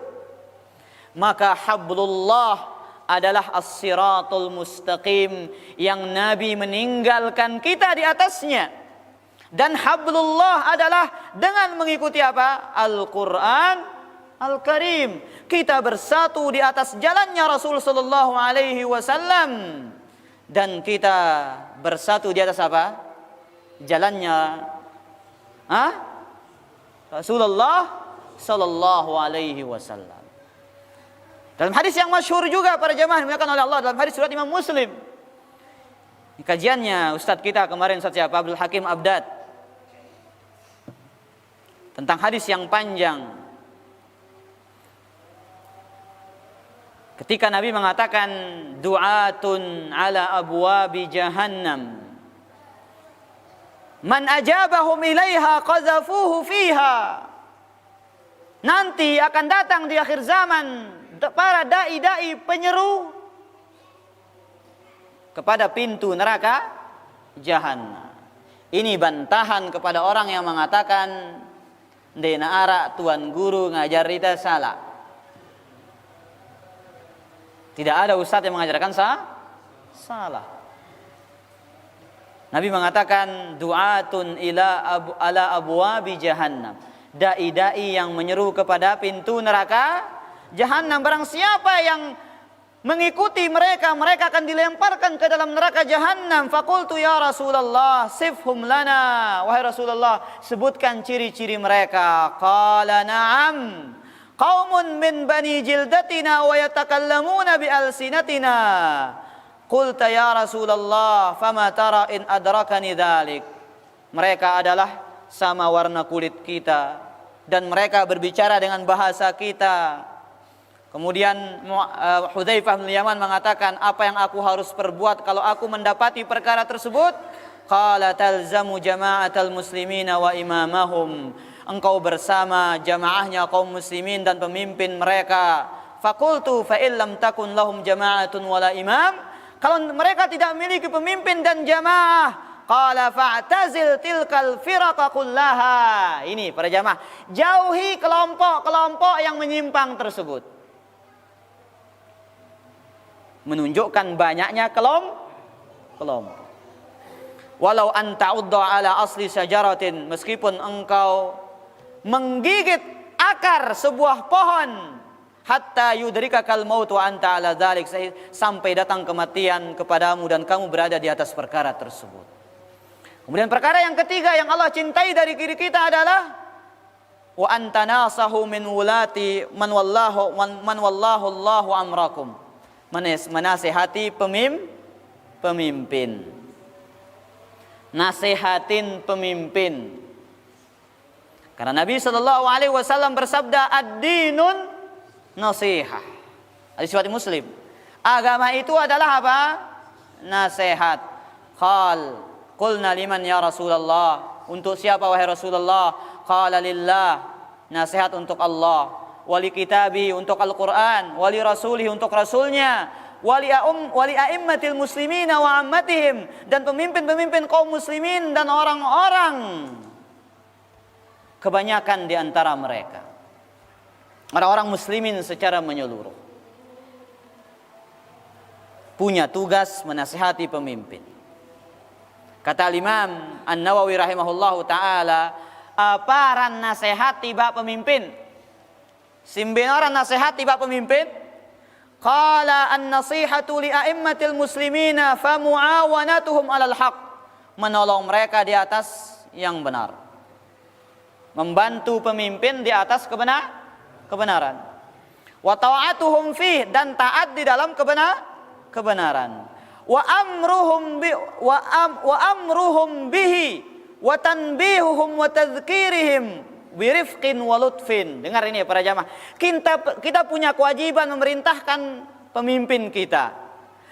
Maka hablullah adalah as-siratul mustaqim yang Nabi meninggalkan kita di atasnya. Dan hablullah adalah dengan mengikuti apa? Al-Quran Al-Karim. Kita bersatu di atas jalannya Rasul sallallahu alaihi wasallam, dan kita bersatu di atas apa? Jalannya Rasulullah sallallahu alaihi wasallam. Dalam hadis yang masyhur juga para jamaah dimuliakan oleh Allah, dalam hadis surat Imam Muslim. Ini kajiannya Ustadz kita kemarin, Ustadz siapa? Abdul Hakim Abdad. Tentang hadis yang panjang. Ketika Nabi mengatakan du'atun ala abwabi jahannam. Man ajabahum ilaiha qazafuhu fiha. Nanti akan datang di akhir zaman para dai-dai penyeru kepada pintu neraka jahannam. Ini bantahan kepada orang yang mengatakan dena ara tuan guru ngajar kita salah. Tidak ada ustaz yang mengajarkan salah. Nabi mengatakan du'atun ala abwabi jahannam. Dai-dai yang menyeru kepada pintu neraka jahannam. Barang siapa yang mengikuti mereka, mereka akan dilemparkan ke dalam neraka jahannam. Faqultu ya Rasulullah sifhum lana. Wahai Rasulullah, sebutkan ciri-ciri mereka. Qala na'am. Qaumun min bani jildatina wa yatakallamuna bi alsinatina. Qulta ya Rasulullah fama tara in adrakani dzalik. Mereka adalah sama warna kulit kita dan mereka berbicara dengan bahasa kita. Kemudian Hudzaifah bin Yaman mengatakan, apa yang aku harus perbuat kalau aku mendapati perkara tersebut? Qala talzamu jama'atal muslimina wa imamahum. Engkau bersama jamaahnya kaum muslimin dan pemimpin mereka. Faqultu fa illam takun lahum jama'atun wala imam. Kalau mereka tidak memiliki pemimpin dan jamaah, qala fa'tazil tilkal firaqa kullaha. Ini para jamaah, jauhi kelompok-kelompok yang menyimpang tersebut. Menunjukkan banyaknya kelompok. Walau anta udda ala asli syajaratin, meskipun engkau menggigit akar sebuah pohon, hatta yudrikakal maut wa anta ala dzalik, sampai datang kematian kepadamu dan kamu berada di atas perkara tersebut. Kemudian perkara yang ketiga yang Allah cintai dari diri kita adalah wa anta nasahu min wulati man wallahu Allahu amrakum. Menasihati pemimpin. Nasihatin pemimpin. Karena Nabi SAW bersabda ad-dinun nasihah. Hadis riwayat Muslim. Agama itu adalah apa? Nasihat. Qulna liman ya Rasulullah? Untuk siapa wahai Rasulullah? Qala lillah. Nasihat untuk Allah. Wali kitabi untuk Al-Quran. Wali rasulih untuk Rasulnya. Wali a'immatil muslimina wa ammatihim. Dan pemimpin-pemimpin kaum muslimin dan orang-orang kebanyakan di antara mereka. Orang-orang muslimin secara menyeluruh punya tugas menasihati pemimpin. Kata Imam An-Nawawi rahimahullahu ta'ala, aparan nasihat tiba pemimpin? Simbin orang nasihat tiba pemimpin? Qala an-nasihatu li a'immatil muslimina fa mu'awanatuhum 'alal haq. Menolong mereka di atas yang benar. Membantu pemimpin di atas kebenaran. Wa ta'atuhum fih, dan taat di dalam kebenaran. Wa amruhum bihi wa tanbihuhum wa tadhkirihim birifqin wa lutfin. Dengar ini para jamaah. Kita punya kewajiban memerintahkan pemimpin kita,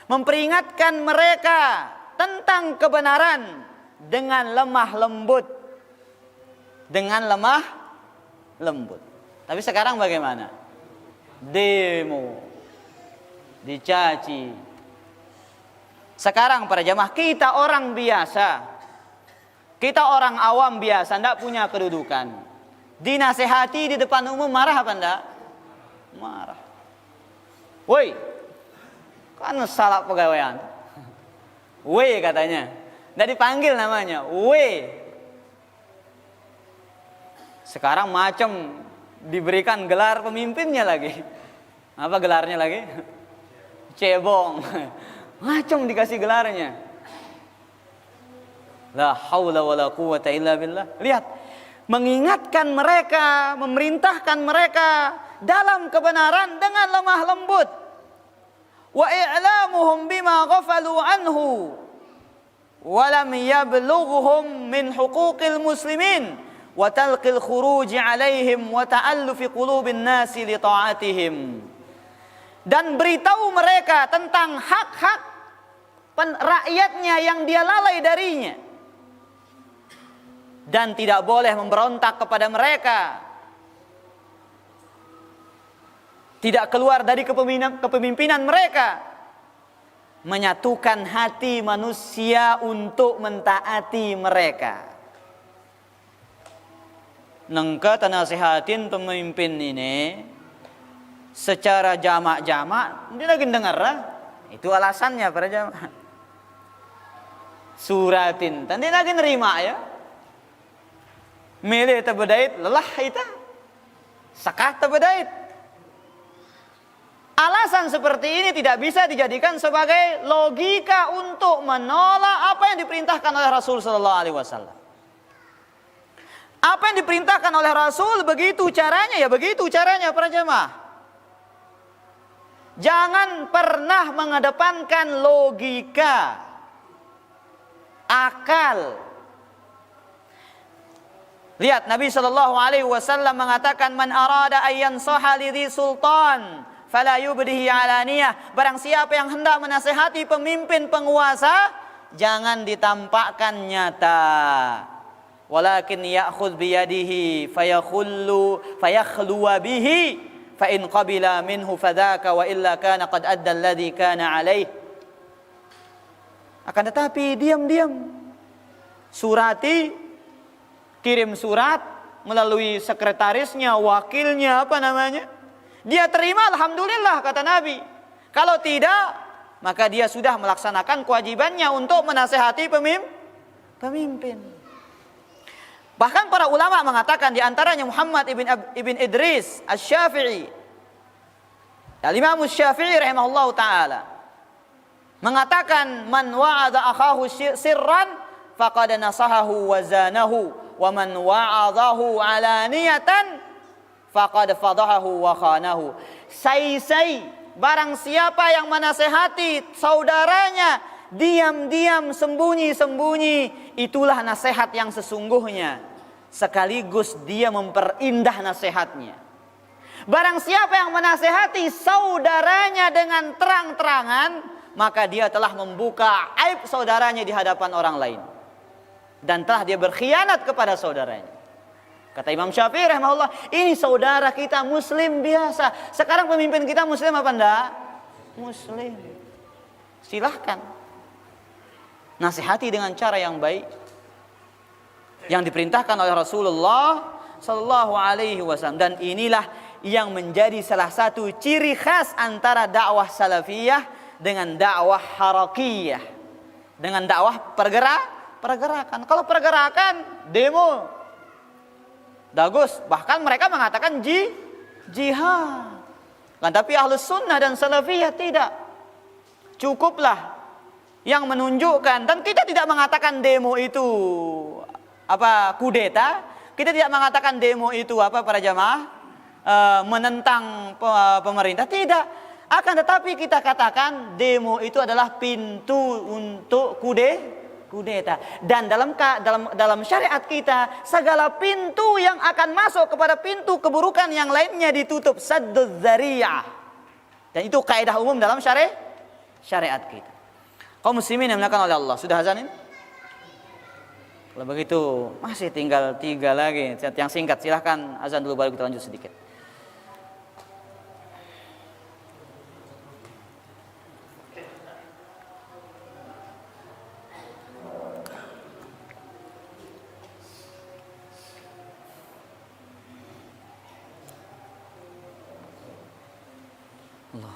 memperingatkan mereka tentang kebenaran dengan lemah lembut. Tapi sekarang bagaimana? Demo, dicaci. Sekarang para jamaah, kita orang biasa, kita orang awam biasa, tidak punya kedudukan. Dinasehati di depan umum marah apa enggak? Marah. Woi, kan salah pegawaian. Woi katanya. Tidak dipanggil namanya. Woi. Sekarang macam diberikan gelar pemimpinnya lagi. Apa gelarnya lagi? Cebong. Macam dikasih gelarnya. La haula wala quwata illa billah. Lihat. Mengingatkan mereka, memerintahkan mereka dalam kebenaran dengan lemah lembut. Wa i'lamuhum bima ghafalu anhu wa lam yablughuhum min huquqil muslimin wa talqil khuruj alaihim wa ta'allufi qulubin nasi li ta'atihim. Dan beritahu mereka tentang hak-hak rakyatnya yang dia lalai darinya. Dan tidak boleh memberontak kepada mereka. Tidak keluar dari kepemimpinan mereka. Menyatukan hati manusia untuk mentaati mereka. Nengka tanasihatin pemimpin ini secara jamak-jamak, dia lagi dengar lah. Itu alasannya para jamaah. Suratin, tadi lagi nerima ya. Milih tabadait, lelah kita. Sakah tabadait. Alasan seperti ini tidak bisa dijadikan sebagai logika untuk menolak apa yang diperintahkan oleh Rasul sallallahu alaihi wasallam. Apa yang diperintahkan oleh Rasul begitu caranya, ya begitu caranya para jemaah. Jangan pernah mengedepankan logika, akal. Lihat Nabi sallallahu alaihi wasallam mengatakan, "Man arada ayyan saha lidhi sultan fala yubdihi alaniyah." Barang siapa yang hendak menasihati pemimpin penguasa, jangan ditampakkan nyata. Walakin ya'khudh biyadihi fayakhlu bihi fa in qabila minhu fadzaka wa illa kana qad adda alladhi kana alaih. Akan tetapi diam-diam surati, kirim surat melalui sekretarisnya, wakilnya, apa namanya, dia terima, alhamdulillah kata Nabi. Kalau tidak, maka dia sudah melaksanakan kewajibannya untuk menasehati pemimpin. Bahkan para ulama mengatakan, di antaranya Muhammad ibn Idris Asy-Syafi'i, Al-Imam Asy-Syafi'i rahimahullahu taala, mengatakan, "Man wa'adha akhahu sirran faqad nasahahu wa zanahu, wa man wa'adhahu alaniyatan faqad fadahahu wa khanahu." Sai-sai, barang siapa yang menasehati saudaranya diam-diam, sembunyi-sembunyi, itulah nasihat yang sesungguhnya, sekaligus dia memperindah nasihatnya. Barang siapa yang menasehati saudaranya dengan terang-terangan, maka dia telah membuka aib saudaranya di hadapan orang lain, dan telah dia berkhianat kepada saudaranya. Kata Imam Syafi'i rahimahullah, ini saudara kita muslim biasa. Sekarang pemimpin kita muslim apa enggak? Muslim. Silahkan nasihati dengan cara yang baik, yang diperintahkan oleh Rasulullah sallallahu alaihi wasallam. Dan inilah yang menjadi salah satu ciri khas antara dakwah salafiyah dengan dakwah harakiyah, dengan dakwah pergerakan. Kalau pergerakan, demo, bagus, bahkan mereka mengatakan jihad. Kan tapi Ahlus Sunnah dan Salafiyah tidak. Cukuplah yang menunjukkan, dan kita tidak mengatakan demo itu apa kudeta, kita tidak mengatakan demo itu apa para jamaah menentang pemerintah, tidak. Akan tetapi kita katakan demo itu adalah pintu untuk kudeta. Dan dalam syariat kita, segala pintu yang akan masuk kepada pintu keburukan yang lainnya ditutup, sadduz dzariyah. Dan itu kaidah umum dalam syariat kita. Kaum muslimin yang dimuliakan oleh Allah, sudah azan ini? Kalau begitu masih tinggal 3 lagi yang singkat, silahkan azan dulu baru kita lanjut sedikit. Allah.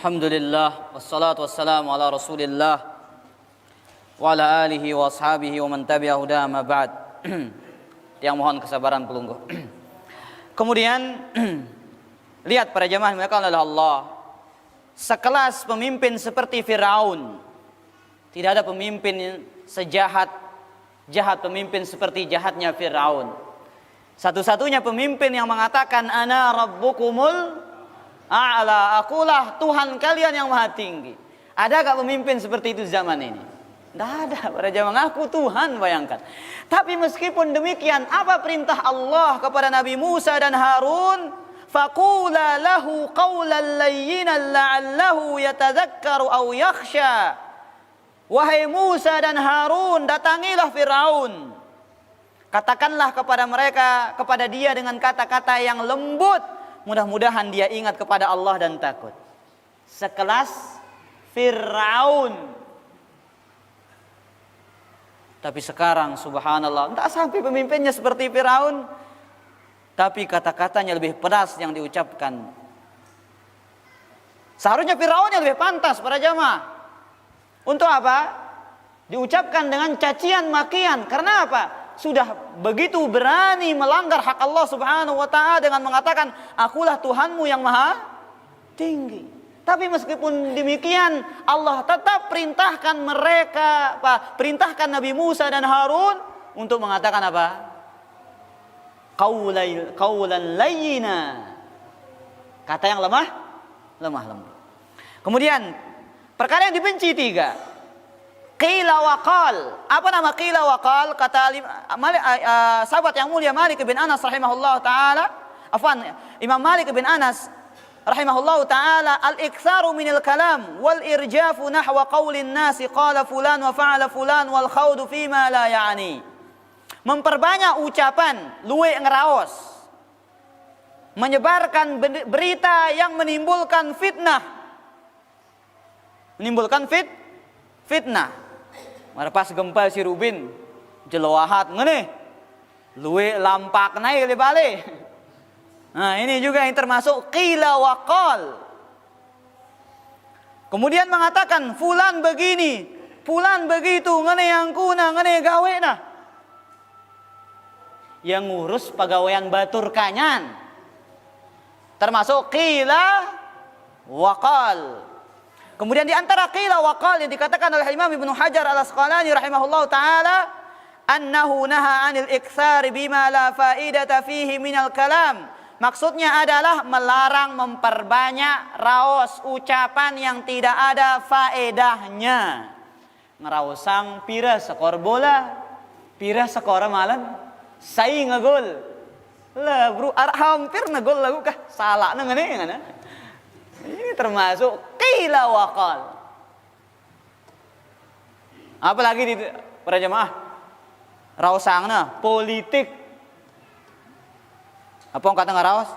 Alhamdulillah wassalatu wassalamu ala Rasulillah wa ala alihi wa ashabihi wa man tabi'ahu da ma ba'd. Yang mohon kesabaran pelunggu. Kemudian lihat para jamaah dimuliakan oleh Allah, sekelas pemimpin seperti Firaun, tidak ada pemimpin sejahat pemimpin seperti jahatnya Firaun. Satu-satunya pemimpin yang mengatakan ana rabbukumul a'la, akulah Tuhan kalian yang maha tinggi. Ada gak pemimpin seperti itu zaman ini? Tidak ada. Para jamaah, aku Tuhan, bayangkan. Tapi meskipun demikian, apa perintah Allah kepada Nabi Musa dan Harun? Faqula lahu qawlan layyinan la'allahu yatadhakkaru aw yakhsha. Wahai Musa dan Harun, datangilah Firaun. Katakanlah kepada mereka, kepada dia dengan kata-kata yang lembut. Mudah-mudahan dia ingat kepada Allah dan takut. Sekelas Firaun. Tapi sekarang subhanallah, tak sampai pemimpinnya seperti Firaun, tapi kata-katanya lebih pedas yang diucapkan. Seharusnya Firaun yang lebih pantas para jamaah. Untuk apa? Diucapkan dengan cacian makian. Karena apa? Sudah begitu berani melanggar hak Allah subhanahu wa ta'ala dengan mengatakan akulah Tuhanmu yang maha tinggi. Tapi meskipun demikian, Allah tetap perintahkan mereka, perintahkan Nabi Musa dan Harun untuk mengatakan apa? Qawlan layyina. Kata yang lemah lembut. Kemudian perkara yang dibenci 3. Qila wa qal. Apa nama qila wa qal? Kata sahabat yang mulia Malik bin Anas rahimahullah taala, Imam Malik bin Anas rahimahullah taala, al-iktsaru minal kalam wal irjafu nahwa qaulin nasi qala fulan wa fa'ala fulan wal khawdu fima la ya'ni. Memperbanyak ucapan, luwe ngeraos. Menyebarkan berita yang menimbulkan fitnah. Fitnah. Mara pas gempa si Rubin jelowahat ngene. Luwe lampak naik le bale. Nah, ini juga yang termasuk qila wa qal. Kemudian mengatakan fulan begini, fulan begitu, ngene yang kuna, ngene gawe nah. Yang ngurus pegawaian batur kanyan. Termasuk qila wa qal. Kemudian di antara qila wa qal yang dikatakan oleh Imam Ibnu Hajar Al-Asqalani rahimahullahu taala, annahu naha 'anil iktsar bima la faidata fihi minal kalam. Maksudnya adalah melarang memperbanyak raos ucapan yang tidak ada faedahnya. Ngeraosang pira skor bola, pira skor malam, sai ngagol. Lah bro, hampir ngagol lagu kah? Salah nang ngene. Ini termasuk qila wa qal. Apalagi di para jemaah raosangna politik. Apa yang kata ngaraos?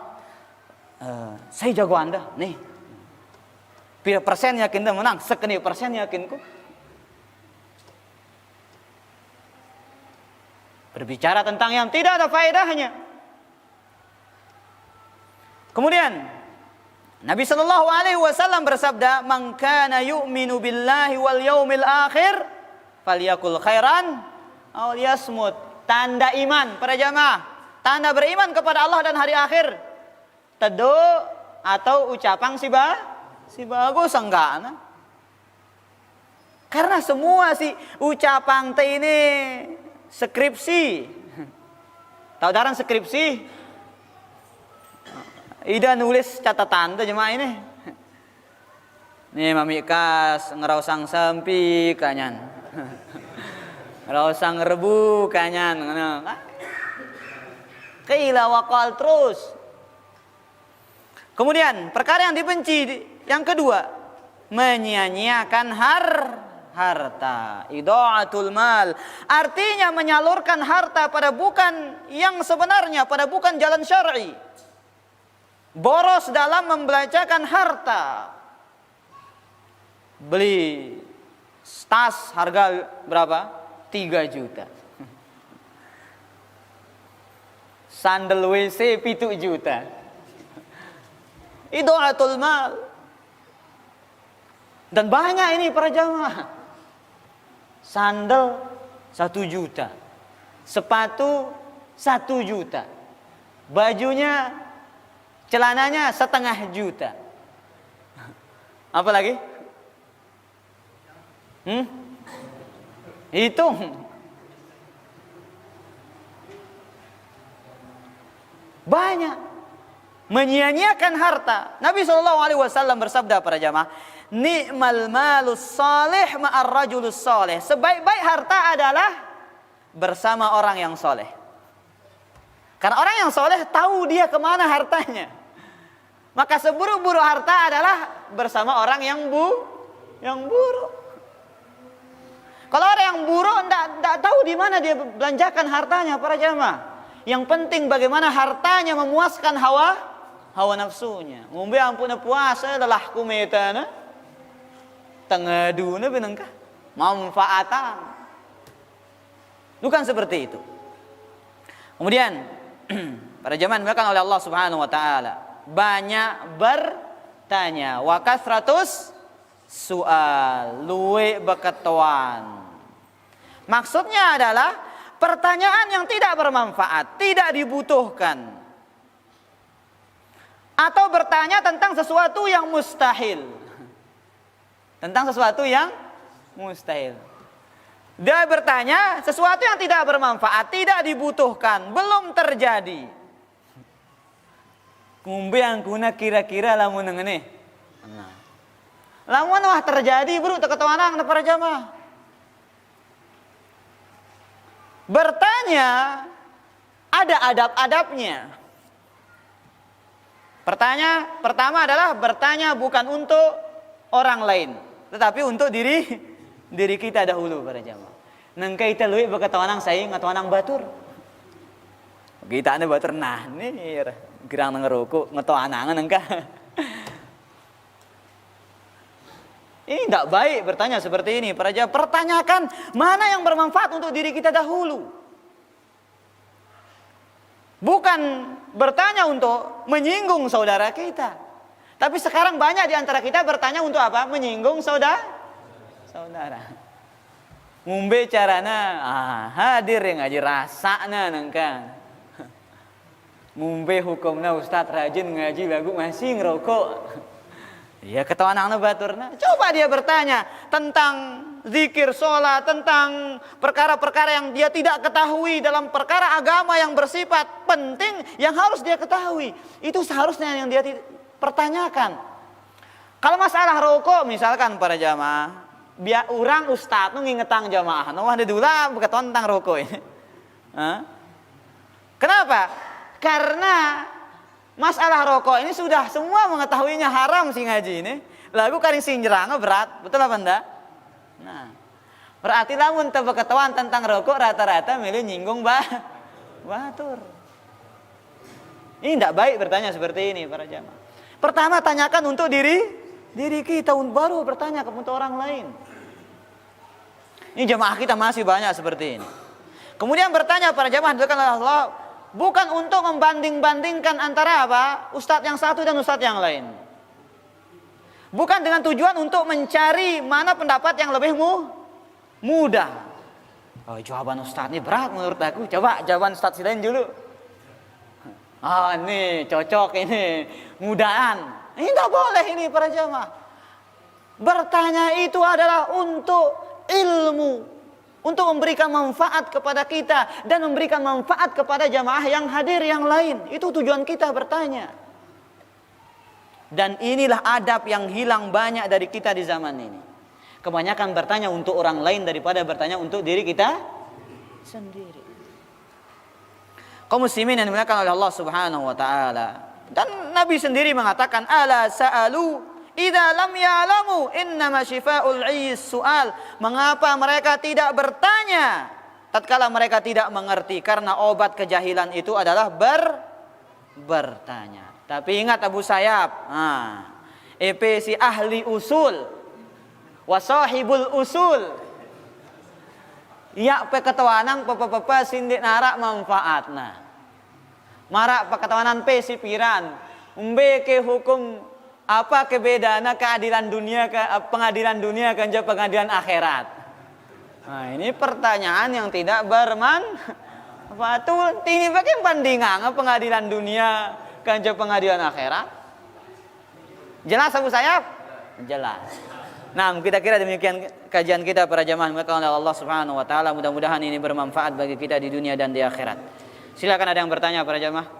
Saya jago Anda nih. Pira persen yakin dia menang, sekeni persen yakinku. Berbicara tentang yang tidak ada faedahnya. Kemudian Nabi sallallahu alaihi wasallam bersabda, "Man kana yu'minu billahi wal yaumil akhir falyakul khairan aw liyasmut." Tanda iman para jamaah, tanda beriman kepada Allah dan hari akhir. Tedo atau ucapan si bagus enggak? Karena semua si ucapan teh ini skripsi. Tahu daran skripsi? Ida nulis catatan tuh jemaah ini. Nih mami kas ngerausang sempi kanyan. Ngerausang rebu kanyan. Qila wa qal terus. Kemudian perkara yang dibenci yang kedua, menyia-nyiakan harta, idaatul mal. Artinya menyalurkan harta pada bukan yang sebenarnya, pada bukan jalan syar'i. Boros dalam membelanjakan harta. Beli tas harga berapa? 3 juta. Sandal WC 7 juta. Idaatul mal. Dan banyak ini para jamaah. Sandal 1 juta. Sepatu 1 juta. Bajunya, celananya 1,5 juta. Apa lagi? Hitung. Banyak. Menyia-nyiakan harta. Nabi SAW bersabda para jamaah, ni'mal malus salih ma'ar rajulus salih. Sebaik-baik harta adalah bersama orang yang soleh. Karena orang yang soleh tahu dia kemana hartanya. Maka seburuk-buruk harta adalah bersama orang yang buruk. Kalau orang yang buruk tidak tahu di mana dia belanjakan hartanya para jamaah. Yang penting bagaimana hartanya memuaskan hawa nafsunya. Ngombe ampun puasa lelah kumetana. Tengeduna benengkah? Manfaatan. Bukan seperti itu. Kemudian pada zaman dimuliakan oleh Allah Subhanahu wa taala, banyak bertanya, wa kasratus su'al, luwe beketuan. Maksudnya adalah pertanyaan yang tidak bermanfaat, tidak dibutuhkan. Atau bertanya tentang sesuatu yang mustahil. Tentang sesuatu yang mustahil. Dia bertanya sesuatu yang tidak bermanfaat, tidak dibutuhkan, belum terjadi. Ngumbe yang kuna kira-kira lamun ngene. Nah. Lamun wah terjadi bro teketoanang para jamaah. Bertanya ada adab-adabnya. Pertama adalah bertanya bukan untuk orang lain, tetapi untuk diri kita dahulu para jamaah. Nengka kita luwih bekatawanang saing ngatawanang batur. Kita ane batur nah nih gerang ngerokok ngetawanangan nengka. Ini tidak baik bertanya seperti ini para jamaah. Pertanyakan mana yang bermanfaat untuk diri kita dahulu. Bukan bertanya untuk menyinggung saudara kita. Tapi sekarang banyak di antara kita bertanya untuk apa? Menyinggung saudara. Ngumbe carana hadir yang ngaji rasana nengka. Ngumbe hukumna ustaz rajin ngaji lagu masih ngerokok. Ya ketawa anak baturna. Coba dia bertanya tentang zikir, sholat, tentang perkara-perkara yang dia tidak ketahui dalam perkara agama yang bersifat penting yang harus dia ketahui. Itu seharusnya yang dia pertanyakan. Kalau masalah rokok misalkan para jamaah, biar orang ustaz nu ngingetang jamaah, nu ada dula berkata tentang rokok ini. Kenapa? Karena masalah rokok ini sudah semua mengetahuinya haram sih ngaji ini. Lagu karing sing jerangnya berat, betul apa enggak? Nah, berarti lamun teu ketahuan tentang rokok rata-rata milih nyinggung batur. Ini tidak baik bertanya seperti ini para jamaah. Pertama tanyakan untuk diri kita, baru bertanya untuk orang lain. Ini jamaah kita masih banyak seperti ini. Kemudian bertanya para jamaah Allah, bukan untuk membanding-bandingkan antara apa? Ustadz yang satu dan ustadz yang lain. Bukan dengan tujuan untuk mencari mana pendapat yang lebih mudah. Oh, jawaban ustadz ini berat menurut aku. Coba jawaban ustadz lain dulu. Ini cocok ini, mudahan. Ini tidak boleh ini para jamaah. Bertanya itu adalah untuk ilmu, untuk memberikan manfaat kepada kita dan memberikan manfaat kepada jamaah yang hadir yang lain. Itu tujuan kita bertanya. Dan inilah adab yang hilang banyak dari kita di zaman ini. Kebanyakan bertanya untuk orang lain daripada bertanya untuk diri kita sendiri. Kaum muslimin yang dimuliakan oleh Allah Subhanahu wa taala. Dan Nabi sendiri mengatakan, ala sa'alu idza lam ya'lamu innama syifa'ul 'ayyi su'al. Mengapa mereka tidak bertanya tatkala mereka tidak mengerti? Karena obat kejahilan itu adalah bertanya. Tapi ingat Abu Sayyab, si ahli usul wa sahibul usul. Ya peketawanan pepe sindik narak manfaatna. Marak peketawanan pe sipiran. Umbe ke hukum Apa kebedaannya keadilan dunia pengadilan dunia kanja pengadilan akhirat? Nah, ini pertanyaan yang tidak bermanfaat. Ini bagaimana bandingan pengadilan dunia kanja pengadilan akhirat? Jelas Abu Sayyaf? Jelas. Nah, kita kira demikian kajian kita para jamaah oleh Allah Subhanahu wa taala. Mudah-mudahan ini bermanfaat bagi kita di dunia dan di akhirat. Silakan ada yang bertanya para jamaah.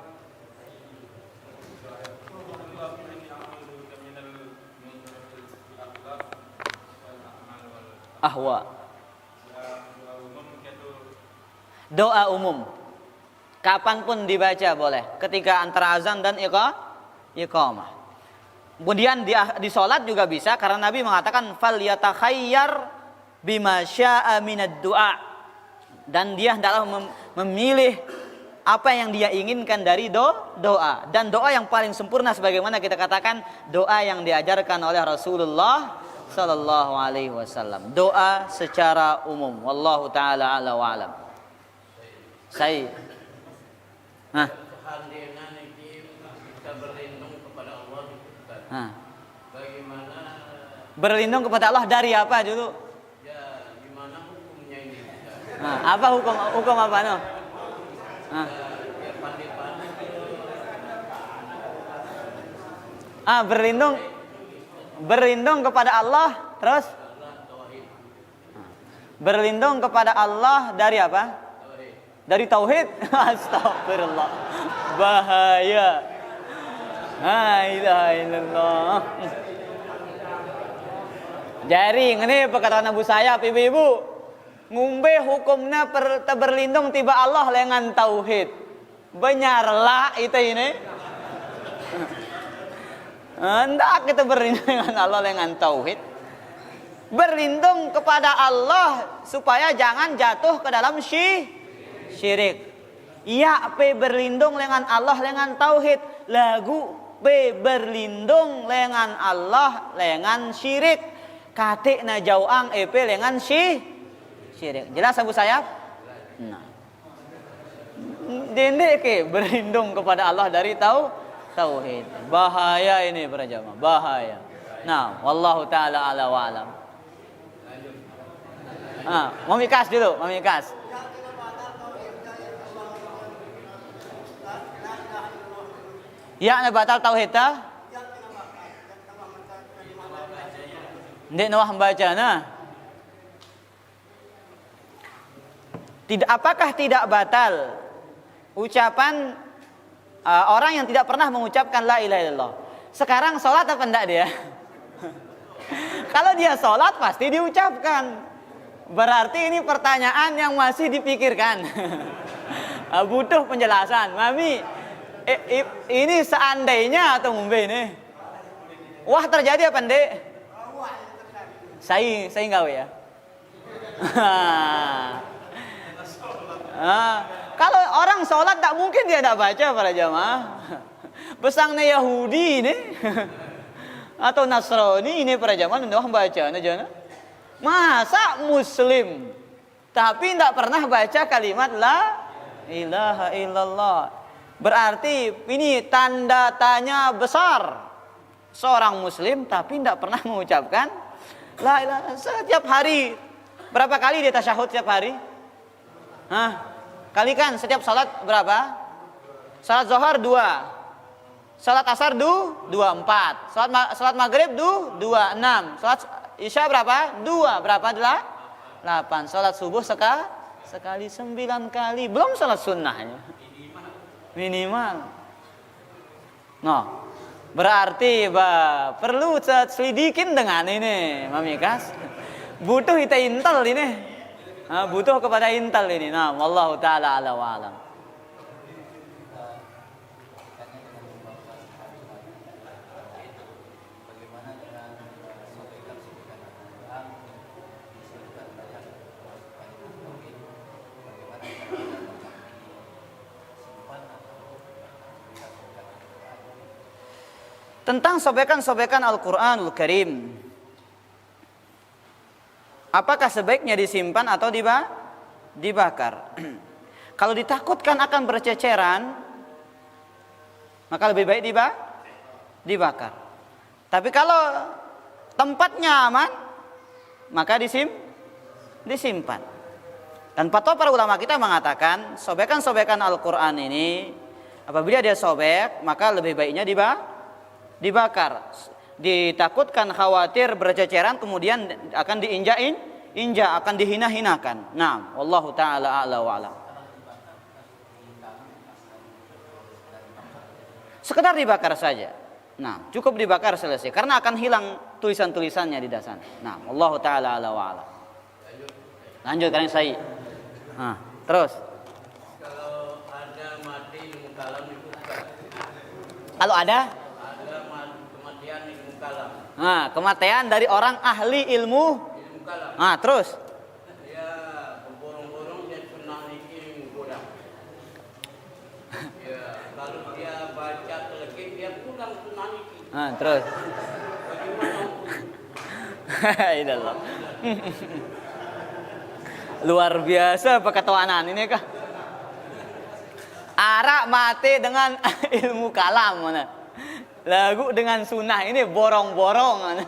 Ahwa. Doa umum. Kapanpun dibaca boleh. Ketika antara azan dan iqamah. Kemudian di salat juga bisa karena Nabi mengatakan fal yatakhayyar bima syaa minad du'a. Dan dia hendaklah memilih apa yang dia inginkan dari doa. Dan doa yang paling sempurna sebagaimana kita katakan doa yang diajarkan oleh Rasulullah sallallahu alaihi wasallam. Doa secara umum. Wallahu taala ala wa alam. Saya kita berlindung kepada Allah. Bagaimana berlindung kepada Allah dari apa dulu? Ya, gimana hukumnya ini? Apa hukum apa no? Biar Berlindung kepada Allah terus berlindung kepada Allah dari apa? Dari tauhid. Astagfirullah. Bahaya. La ilaha illallah. Jadi ini perkataan Abu Sayyaf ibu-ibu. Ngumbe hukumnya berlindung tiba Allah dengan tauhid. Benyarlah itu ini. Hendak kita berlindung dengan Allah dengan tauhid. Berlindung kepada Allah supaya jangan jatuh ke dalam syirik. Ya, berlindung dengan Allah dengan tauhid. Lagu berlindung dengan Allah dengan syirik. Katikna jauang dengan syirik. Jelas Abu Sayyaf? Nah. Dendek ke berlindung kepada Allah dari tauhid. Bahaya ini para jamaah, bahaya. Nah, wallahu taala ala wa alam. Memikas dulu, memikas. Ya, na batal tauhid ta? Ndek nawah membaca nah. Apakah tidak batal ucapan orang yang tidak pernah mengucapkan la ilaha illallah? Sekarang sholat apa enggak dia? Kalau dia sholat pasti diucapkan. Berarti ini pertanyaan yang masih dipikirkan. Butuh penjelasan. Mami, ini seandainya atau mungkin ini? Wah, terjadi apa ndek? Saya enggak ya. Kalau orang sholat tak mungkin dia tidak baca para jamaah. Besangnya Yahudi ini atau Nasrani ini para jamaah tidak baca aja. Masa Muslim tapi tidak pernah baca kalimat la ilaha illallah. Berarti ini tanda tanya besar. Seorang Muslim tapi tidak pernah mengucapkan la ilaha setiap hari. Berapa kali dia tasyahud setiap hari? Kalikan setiap salat berapa? Salat Zuhur 2. Salat Asar 4. Salat Maghrib 26. Salat Isya berapa? 2. Berapa? 8. Salat subuh sekali 9 kali. Belum salat sunnahnya. Minimal. Berarti perlu selidikin dengan ini, Mami Kas. Butuh kita intel ini. Butuh kepada intel ini. Nah, wallahu taala ala wa alam. Tentang sobekan-sobekan Al-Quranul Karim, apakah sebaiknya disimpan atau dibakar? Kalau ditakutkan akan berceceran, maka lebih baik dibakar. Tapi kalau tempatnya aman, maka disimpan. Dan fatwa para ulama kita mengatakan sobekan-sobekan Al-Quran ini apabila dia sobek, maka lebih baiknya dibakar. Ditakutkan khawatir berceceran kemudian akan diinjak, akan dihina-hinakan. Nah, wallahu taala a'la wa a'lam. Sekedar dibakar saja. Nah, cukup dibakar selesai karena akan hilang tulisan-tulisannya di dasar. Nah, wallahu taala a'la wa a'lam. Lanjut kan saya. Nah, terus. Kalau ada mati ilmu kalam itu bukan. Kalau ada Kematian ilmu kalam. nah, kematian dari orang ahli ilmu. Ilmu kalam. Nah, terus. Dia berborong-borong dan sunnah niki menggoda. Ya, lalu dia baca telekit dia pulang sunnah niki. Nah, terus. Bagaimana? Idallah. Luar biasa peketuanan ini kah? Arak mati dengan ilmu kalam mana? Lagu dengan sunnah ini borong-borong mana?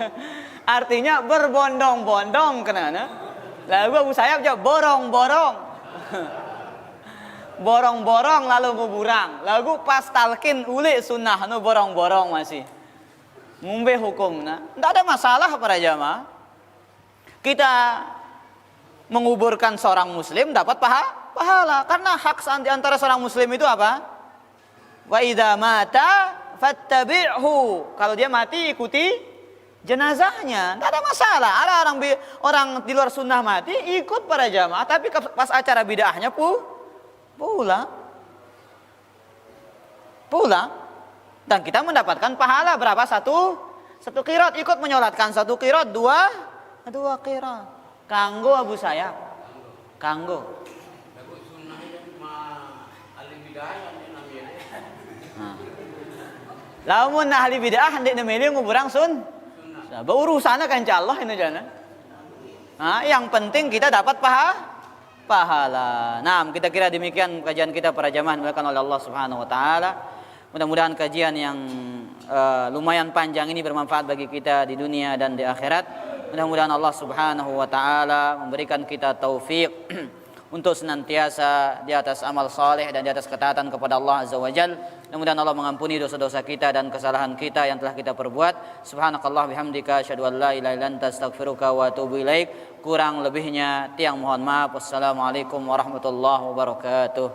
Artinya berbondong-bondong kenana? Lagu Abu Sayyaf aja borong-borong. Borong-borong lalu nguburang. Lagu pas talkin uli sunnah nu borong-borong masih. Ngumbe hukumna. Tidak ada masalah para jamaah. Kita menguburkan seorang muslim dapat pahala karena hak di antara seorang muslim itu apa? Wa idza mata fattabi'hu. Kalau dia mati ikuti jenazahnya, tidak ada masalah. Ada orang di luar sunnah mati ikut para jamaah, tapi pas acara bid'ahnya pulang. Dan kita mendapatkan pahala berapa? Satu qirat, ikut menyolatkan satu qirat, dua qirat. Kanggo Abu Sayyaf. Kanggo. Lagu sunnah yang ahli bid'ah yang namanya. Lamun ahli bid'ah hendak nemeli nguburang sunnah. Berurusannya kan Allah ini jana. Nah, yang penting kita dapat pahala. Nah, kita kira demikian kajian kita para jamaah dimuliakan oleh Allah Subhanahu wa taala. Mudah-mudahan kajian yang lumayan panjang ini bermanfaat bagi kita di dunia dan di akhirat. Mudah-mudahan Allah Subhanahu wa taala memberikan kita taufik untuk senantiasa di atas amal saleh dan di atas ketaatan kepada Allah Azza wa Jalla. Mudah-mudahan Allah mengampuni dosa-dosa kita dan kesalahan kita yang telah kita perbuat. Subhanakallah bihamdika asyhadu an la ilaha illa anta astaghfiruka wa atubu ilaik. Kurang lebihnya tiang mohon maaf. Wassalamualaikum warahmatullahi wabarakatuh.